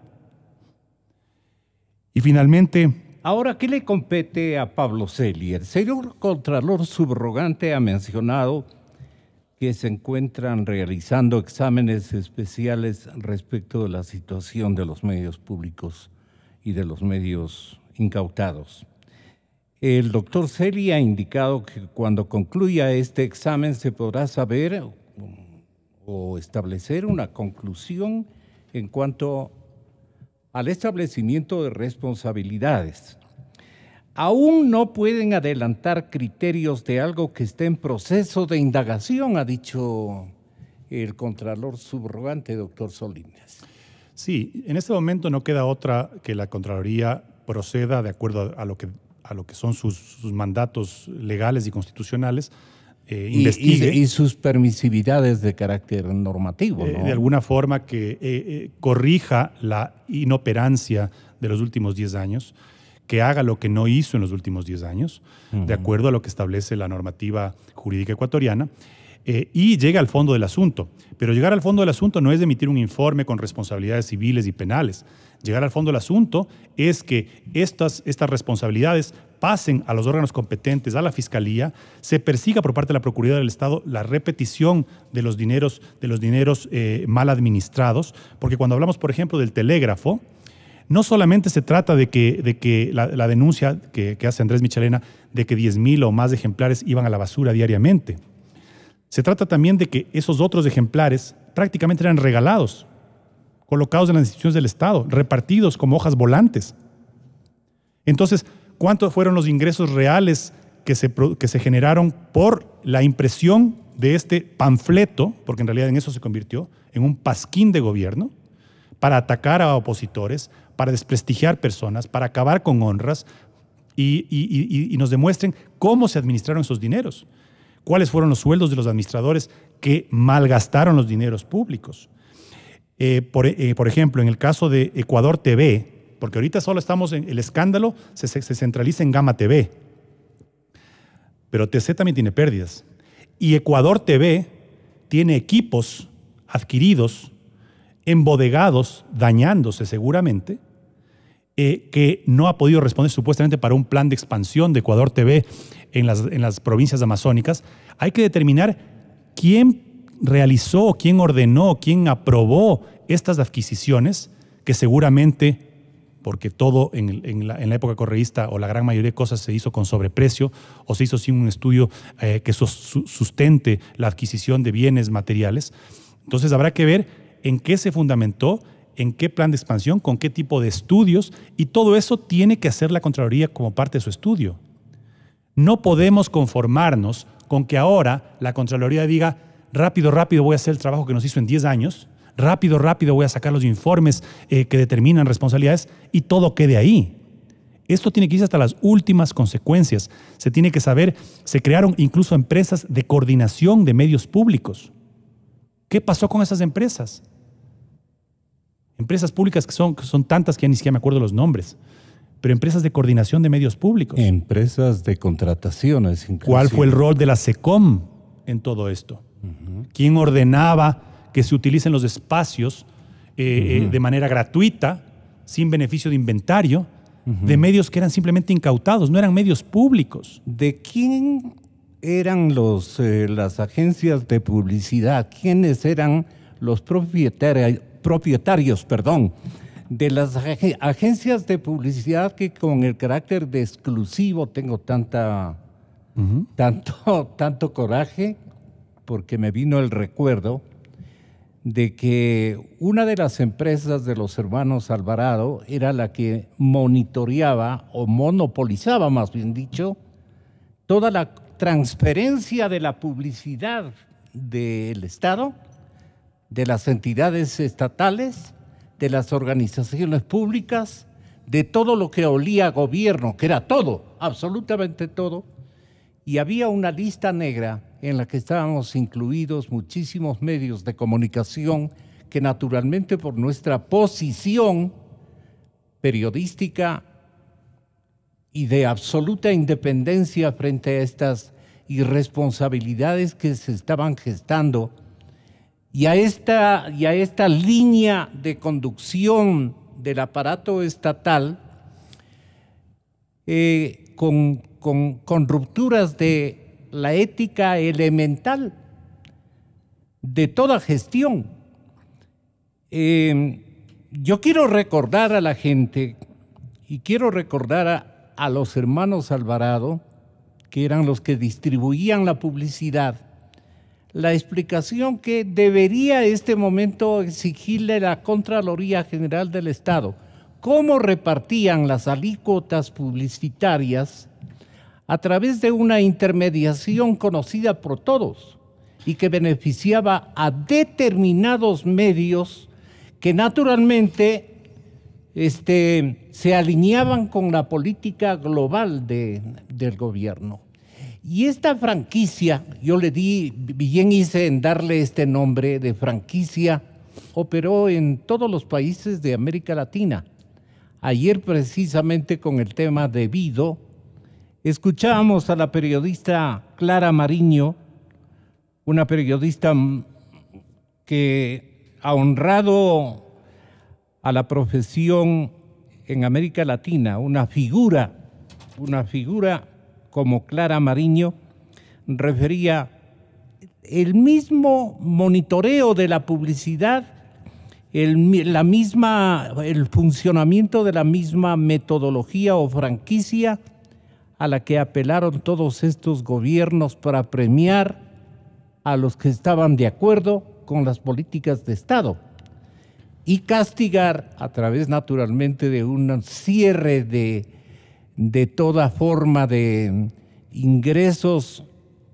Y finalmente... Ahora, ¿qué le compete a Pablo Celia? El señor Contralor Subrogante ha mencionado que se encuentran realizando exámenes especiales respecto de la situación de los medios públicos y de los medios incautados. El doctor Celia ha indicado que cuando concluya este examen se podrá saber o establecer una conclusión en cuanto al establecimiento de responsabilidades. Aún no pueden adelantar criterios de algo que esté en proceso de indagación, ha dicho el Contralor Subrogante, doctor Solines. Sí, en este momento no queda otra que la Contraloría proceda de acuerdo a lo que son sus mandatos legales y constitucionales, investigue. Y sus permisividades de carácter normativo, ¿no? De alguna forma que corrija la inoperancia de los últimos 10 años, que haga lo que no hizo en los últimos 10 años, de acuerdo a lo que establece la normativa jurídica ecuatoriana, y llegue al fondo del asunto. Pero llegar al fondo del asunto no es de emitir un informe con responsabilidades civiles y penales. Llegar al fondo del asunto es que estas responsabilidades pasen a los órganos competentes, a la Fiscalía, se persiga por parte de la Procuraduría del Estado la repetición de los dineros mal administrados, porque cuando hablamos, por ejemplo, del telégrafo, no solamente se trata de que la denuncia que hace Andrés Michelena de que 10,000 o más ejemplares iban a la basura diariamente. Se trata también de que esos otros ejemplares prácticamente eran regalados, colocados en las instituciones del Estado, repartidos como hojas volantes. Entonces, ¿cuántos fueron los ingresos reales que se generaron por la impresión de este panfleto? Porque en realidad en eso se convirtió, en un pasquín de gobierno, para atacar a opositores, para desprestigiar personas, para acabar con honras y nos demuestren cómo se administraron esos dineros. ¿Cuáles fueron los sueldos de los administradores que malgastaron los dineros públicos? Por ejemplo, en el caso de Ecuador TV, porque ahorita solo estamos en el escándalo, se centraliza en Gama TV, pero TC también tiene pérdidas. Y Ecuador TV tiene equipos adquiridos, embodegados, dañándose seguramente, que no ha podido responder supuestamente para un plan de expansión de Ecuador TV en las provincias amazónicas. Hay que determinar quién realizó, quién ordenó, quién aprobó estas adquisiciones, que seguramente, porque todo en la época correísta o la gran mayoría de cosas se hizo con sobreprecio o se hizo sin un estudio que sustente la adquisición de bienes materiales. Entonces habrá que ver en qué se fundamentó, en qué plan de expansión, con qué tipo de estudios, y todo eso tiene que hacer la Contraloría como parte de su estudio. No podemos conformarnos con que ahora la Contraloría diga rápido voy a hacer el trabajo que nos hizo en 10 años, rápido voy a sacar los informes que determinan responsabilidades y todo quede ahí. Esto tiene que irse hasta las últimas consecuencias. Se tiene que saber, se crearon incluso empresas de coordinación de medios públicos. ¿Qué pasó con esas empresas? Empresas públicas que son tantas que ya ni siquiera me acuerdo los nombres, pero empresas de coordinación de medios públicos. Empresas de contrataciones. Inclusive. ¿Cuál fue el rol de la SECOM en todo esto? ¿Quién ordenaba que se utilicen los espacios de manera gratuita, sin beneficio de inventario, de medios que eran simplemente incautados, no eran medios públicos? ¿De quién eran las agencias de publicidad? ¿Quiénes eran los propietarios de las agencias de publicidad que con el carácter de exclusivo tengo tanto coraje, porque me vino el recuerdo de que una de las empresas de los hermanos Alvarado era la que monitoreaba o monopolizaba, más bien dicho, toda la transferencia de la publicidad del Estado, de las entidades estatales, de las organizaciones públicas, de todo lo que olía a gobierno, que era todo, absolutamente todo, y había una lista negra en la que estábamos incluidos muchísimos medios de comunicación que naturalmente por nuestra posición periodística y de absoluta independencia frente a estas irresponsabilidades que se estaban gestando y a esta línea de conducción del aparato estatal con rupturas de la ética elemental de toda gestión. Yo quiero recordar a la gente y quiero recordar a los hermanos Alvarado, que eran los que distribuían la publicidad, la explicación que debería este momento exigirle la Contraloría General del Estado. ¿Cómo repartían las alícuotas publicitarias a través de una intermediación conocida por todos y que beneficiaba a determinados medios que naturalmente se alineaban con la política global del gobierno? Y esta franquicia, yo le di, bien hice en darle este nombre de franquicia, operó en todos los países de América Latina. Ayer precisamente con el tema de Vido, escuchábamos a la periodista Clara Mariño, una periodista que ha honrado a la profesión en América Latina, una figura como Clara Mariño, refería el mismo monitoreo de la publicidad, el funcionamiento de la misma metodología o franquicia a la que apelaron todos estos gobiernos para premiar a los que estaban de acuerdo con las políticas de Estado y castigar a través naturalmente de un cierre de toda forma de ingresos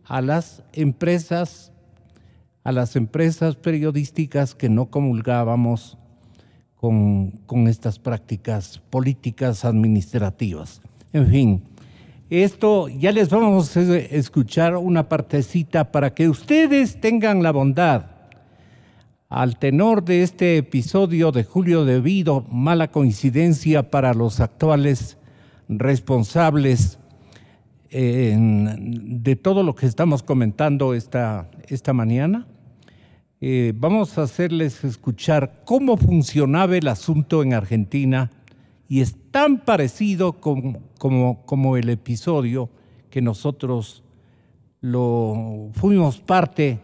a las empresas periodísticas que no comulgábamos con estas prácticas políticas administrativas. En fin, esto ya les vamos a escuchar una partecita para que ustedes tengan la bondad, al tenor de este episodio de Julio de Vido, mala coincidencia para los actuales responsables de todo lo que estamos comentando esta mañana. Vamos a hacerles escuchar cómo funcionaba el asunto en Argentina y es tan parecido como el episodio que nosotros fuimos parte,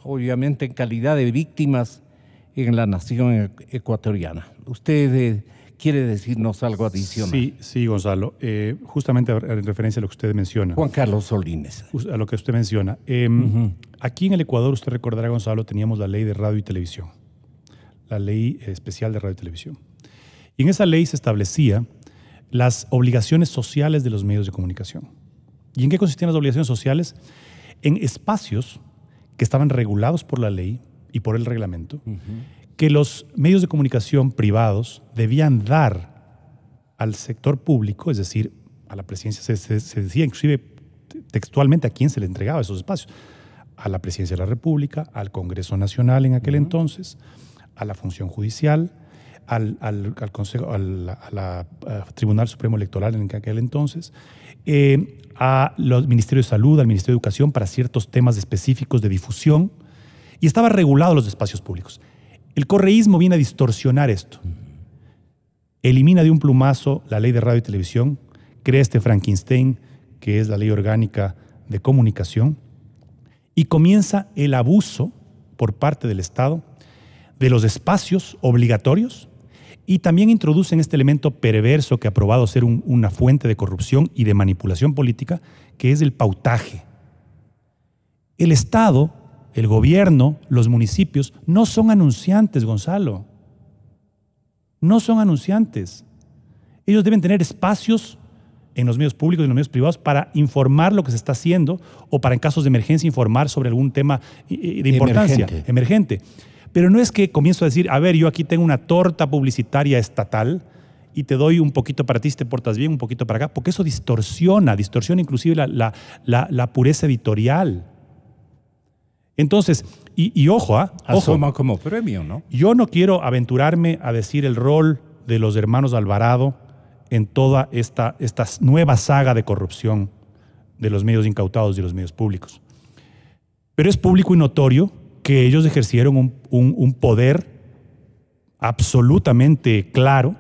obviamente en calidad de víctimas en la nación ecuatoriana. Usted quiere decirnos algo adicional. Sí, Gonzalo. Justamente en referencia a lo que usted menciona. Juan Carlos Solines. A lo que usted menciona. Aquí en el Ecuador, usted recordará, Gonzalo, teníamos la ley de radio y televisión, la ley especial de radio y televisión. Y en esa ley se establecía las obligaciones sociales de los medios de comunicación. ¿Y en qué consistían las obligaciones sociales? En espacios que estaban regulados por la ley y por el reglamento, que los medios de comunicación privados debían dar al sector público, es decir, a la presidencia, se decía inclusive textualmente a quién se le entregaba esos espacios, a la presidencia de la República, al Congreso Nacional en aquel entonces, a la función judicial, al Consejo, al Tribunal Supremo Electoral en aquel entonces, a los Ministerios de Salud, al Ministerio de Educación para ciertos temas específicos de difusión, y estaba regulado los espacios públicos. El correísmo viene a distorsionar esto. Elimina de un plumazo la ley de radio y televisión, crea este Frankenstein, que es la ley orgánica de comunicación, y comienza el abuso por parte del Estado de los espacios obligatorios Y también introducen este elemento perverso que ha probado ser una fuente de corrupción y de manipulación política, que es el pautaje. El Estado, el gobierno, los municipios no son anunciantes, Gonzalo. No son anunciantes. Ellos deben tener espacios en los medios públicos y en los medios privados para informar lo que se está haciendo o para, en casos de emergencia, informar sobre algún tema de importancia, emergente. Pero no es que comienzo a decir, a ver, yo aquí tengo una torta publicitaria estatal y te doy un poquito para ti si te portas bien, un poquito para acá, porque eso distorsiona inclusive la pureza editorial. Entonces, y ojo, asoma como premio, ¿no? Yo no quiero aventurarme a decir el rol de los hermanos Alvarado en toda esta nueva saga de corrupción de los medios incautados y los medios públicos. Pero es público y notorio que ellos ejercieron un poder absolutamente claro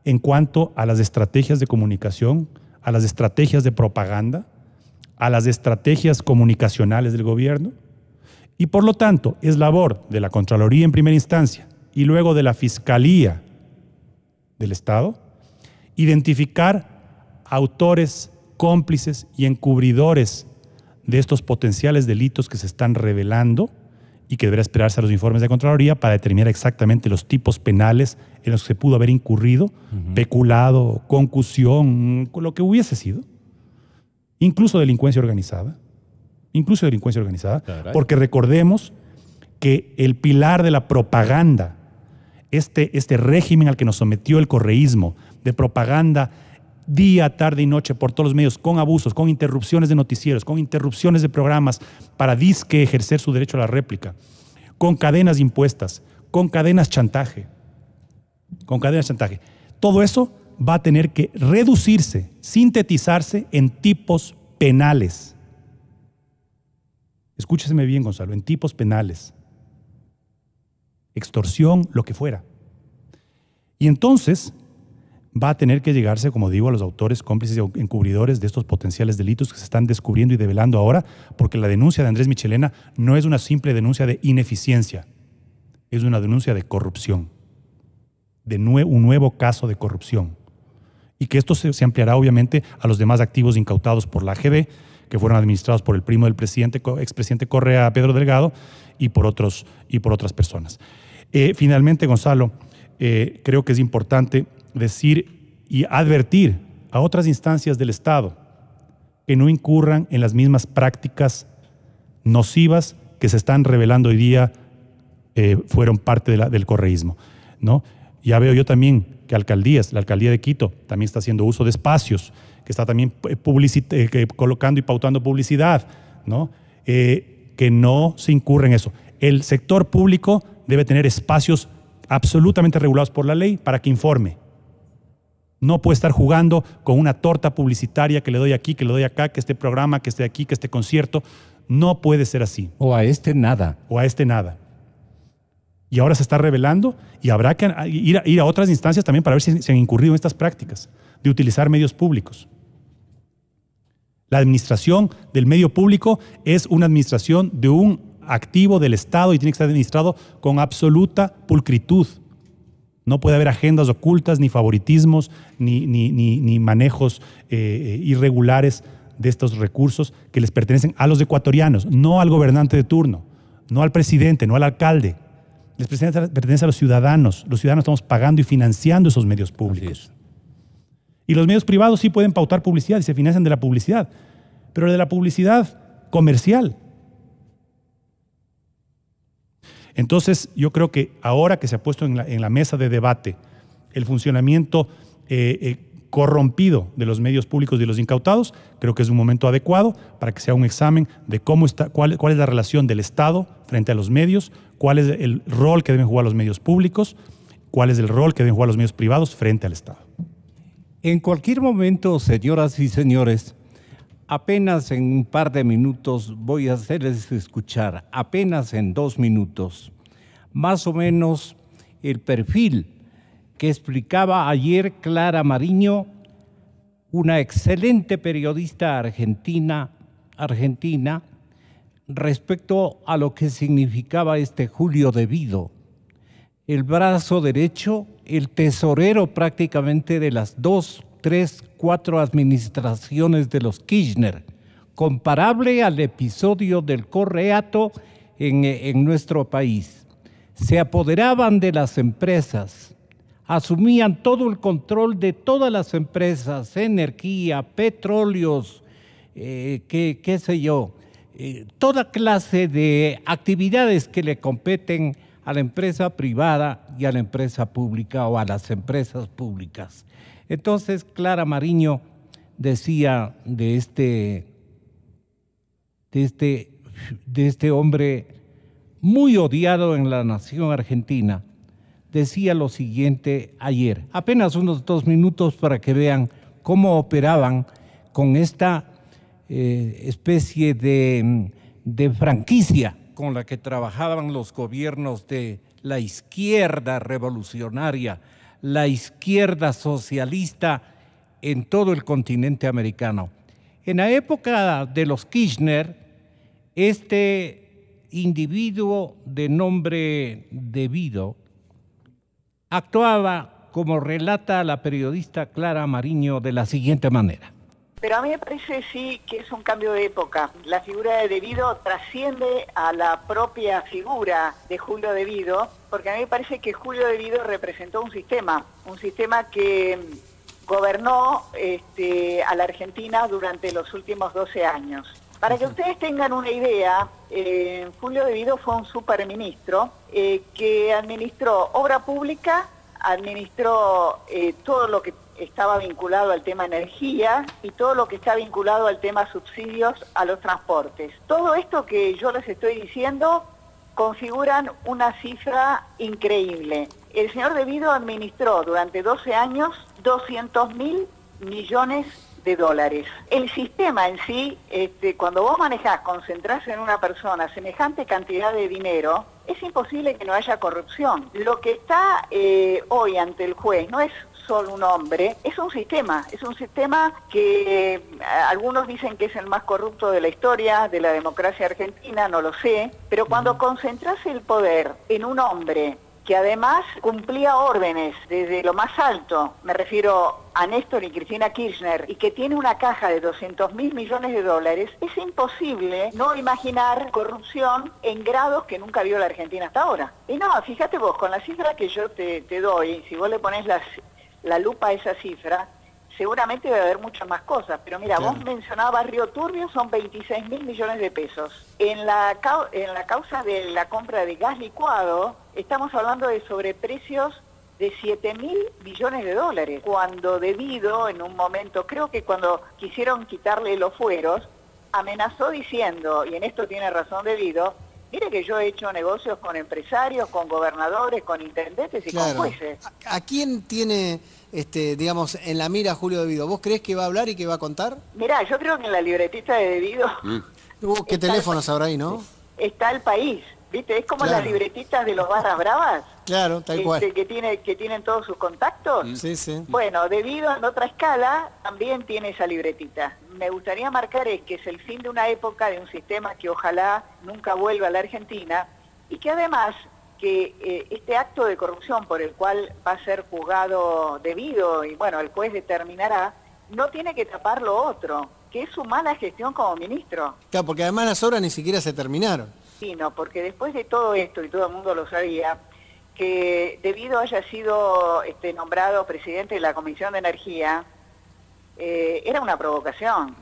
en cuanto a las estrategias de comunicación, a las estrategias de propaganda, a las estrategias comunicacionales del gobierno, y por lo tanto es labor de la Contraloría en primera instancia y luego de la Fiscalía del Estado identificar autores, cómplices y encubridores de estos potenciales delitos que se están revelando y que deberá esperarse a los informes de Contraloría para determinar exactamente los tipos penales en los que se pudo haber incurrido, peculado, concusión, lo que hubiese sido, incluso delincuencia organizada, porque recordemos que el pilar de la propaganda, este régimen al que nos sometió el correísmo, de propaganda día, tarde y noche por todos los medios, con abusos, con interrupciones de noticieros, con interrupciones de programas para disque ejercer su derecho a la réplica, con cadenas impuestas, con cadenas chantaje. Todo eso va a tener que reducirse, sintetizarse en tipos penales. Escúcheseme bien, Gonzalo, en tipos penales. Extorsión, lo que fuera. Y entonces va a tener que llegarse, como digo, a los autores, cómplices y encubridores de estos potenciales delitos que se están descubriendo y develando ahora, porque la denuncia de Andrés Michelena no es una simple denuncia de ineficiencia, es una denuncia de corrupción, de un nuevo caso de corrupción. Y que esto se ampliará obviamente a los demás activos incautados por la AGB, que fueron administrados por el primo del expresidente Correa, Pedro Delgado, y por otras personas. Finalmente, Gonzalo, creo que es importante decir y advertir a otras instancias del Estado que no incurran en las mismas prácticas nocivas que se están revelando hoy día fueron parte del correísmo, ¿no? Ya veo yo también que la alcaldía de Quito también está haciendo uso de espacios, que está también colocando y pautando publicidad, ¿no? Que no se incurre en eso. El sector público debe tener espacios absolutamente regulados por la ley para que informe. No puede estar jugando con una torta publicitaria que le doy aquí, que le doy acá, que este programa, que esté aquí, que este concierto. No puede ser así. O a este nada. Y ahora se está revelando y habrá que ir a otras instancias también para ver si se han incurrido en estas prácticas de utilizar medios públicos. La administración del medio público es una administración de un activo del Estado y tiene que estar administrado con absoluta pulcritud. No puede haber agendas ocultas, ni favoritismos, ni manejos irregulares de estos recursos que les pertenecen a los ecuatorianos, no al gobernante de turno, no al presidente, no al alcalde. Les pertenece a los ciudadanos. Los ciudadanos estamos pagando y financiando esos medios públicos. Y los medios privados sí pueden pautar publicidad y se financian de la publicidad, pero de la publicidad comercial. Entonces, yo creo que ahora que se ha puesto en la mesa de debate el funcionamiento corrompido de los medios públicos y de los incautados, creo que es un momento adecuado para que se haga un examen de cuál es la relación del Estado frente a los medios, cuál es el rol que deben jugar los medios públicos, cuál es el rol que deben jugar los medios privados frente al Estado. En cualquier momento, señoras y señores, apenas en un par de minutos voy a hacerles escuchar, apenas en 2 minutos, más o menos el perfil que explicaba ayer Clara Mariño, una excelente periodista argentina, respecto a lo que significaba este Julio Debido. el brazo derecho, el tesorero prácticamente de las 2, 3, 4 administraciones de los Kirchner, comparable al episodio del Correato en nuestro país. Se apoderaban de las empresas, asumían todo el control de todas las empresas, energía, petróleos, qué sé yo, toda clase de actividades que le competen a la empresa privada y a la empresa pública o a las empresas públicas. Entonces, Clara Mariño decía de este hombre muy odiado en la nación argentina, decía lo siguiente ayer, apenas unos 2 minutos para que vean cómo operaban con esta especie de franquicia con la que trabajaban los gobiernos de la izquierda revolucionaria, la izquierda socialista en todo el continente americano. En la época de los Kirchner, este individuo de nombre Devido actuaba, como relata la periodista Clara Mariño, de la siguiente manera. Pero a mí me parece sí que es un cambio de época. La figura de Devido trasciende a la propia figura de Julio Devido, porque a mí me parece que Julio Devido representó un sistema que gobernó a la Argentina durante los últimos 12 años. Para que ustedes tengan una idea, Julio Devido fue un superministro que administró obra pública, administró todo lo que estaba vinculado al tema energía y todo lo que está vinculado al tema subsidios a los transportes. Todo esto que yo les estoy diciendo configuran una cifra increíble. El señor Devido administró durante 12 años 200.000 millones de dólares. El sistema en sí, cuando vos manejás, concentrás en una persona semejante cantidad de dinero, es imposible que no haya corrupción. Lo que está hoy ante el juez no es solo un hombre, es un sistema que algunos dicen que es el más corrupto de la historia de la democracia argentina, no lo sé, pero cuando concentras el poder en un hombre que además cumplía órdenes desde lo más alto, me refiero a Néstor y Cristina Kirchner, y que tiene una caja de 200.000 millones de dólares, es imposible no imaginar corrupción en grados que nunca vio la Argentina hasta ahora. Y no, fíjate vos, con la cifra que yo te doy, si vos le ponés la lupa a esa cifra, seguramente debe haber muchas más cosas, pero mira, claro, vos mencionabas Río Turbio, son 26.000 millones de pesos. En la causa de la compra de gas licuado, estamos hablando de sobreprecios de 7.000 millones de dólares, cuando Devido, en un momento, creo que cuando quisieron quitarle los fueros, amenazó diciendo, y en esto tiene razón Devido, mire que yo he hecho negocios con empresarios, con gobernadores, con intendentes y con jueces. ¿A quién tiene, digamos, en la mira Julio Devido? ¿Vos creés que va a hablar y que va a contar? Mirá, yo creo que en la libretita de Devido... ¿Qué teléfonos habrá ahí, no? Está el país, ¿viste? Es como las libretitas de los barras bravas. Claro, tal cual. Que tienen todos sus contactos. Sí, sí. Bueno, Devido en otra escala también tiene esa libretita. Me gustaría marcar que es el fin de una época, de un sistema que ojalá nunca vuelva a la Argentina, y que además que este acto de corrupción por el cual va a ser juzgado Devido, y bueno, el juez determinará, no tiene que tapar lo otro, que es su mala gestión como ministro. Claro, porque además las obras ni siquiera se terminaron. Sí, no, porque después de todo esto, y todo el mundo lo sabía, que Devido haya sido nombrado presidente de la Comisión de Energía, era una provocación.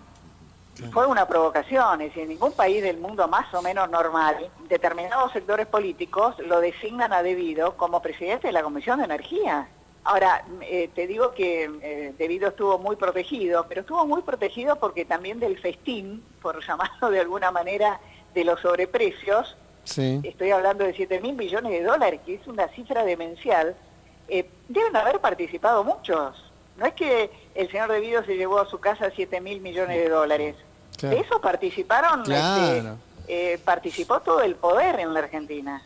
Claro. Fue una provocación, es decir, en ningún país del mundo más o menos normal, determinados sectores políticos lo designan a Devido como presidente de la Comisión de Energía. Ahora, te digo que Devido estuvo muy protegido, pero estuvo muy protegido porque también del festín, por llamarlo de alguna manera, de los sobreprecios, sí. Estoy hablando de 7.000 millones de dólares, que es una cifra demencial, deben haber participado muchos. No es que el señor Devido se llevó a su casa 7.000 millones de dólares. Claro. De eso participaron, claro. Participó todo el poder en la Argentina.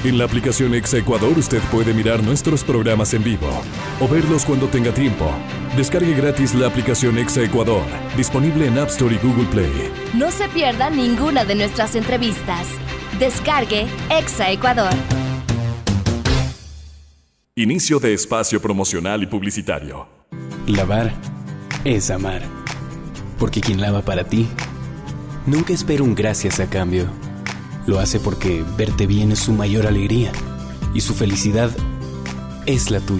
En la aplicación Exa Ecuador usted puede mirar nuestros programas en vivo o verlos cuando tenga tiempo. Descargue gratis la aplicación Exa Ecuador, disponible en App Store y Google Play. No se pierda ninguna de nuestras entrevistas. Descargue Exa Ecuador. Inicio de espacio promocional y publicitario. Lavar es amar. Porque quien lava para ti nunca espera un gracias a cambio. Lo hace porque verte bien es su mayor alegría y su felicidad es la tuya.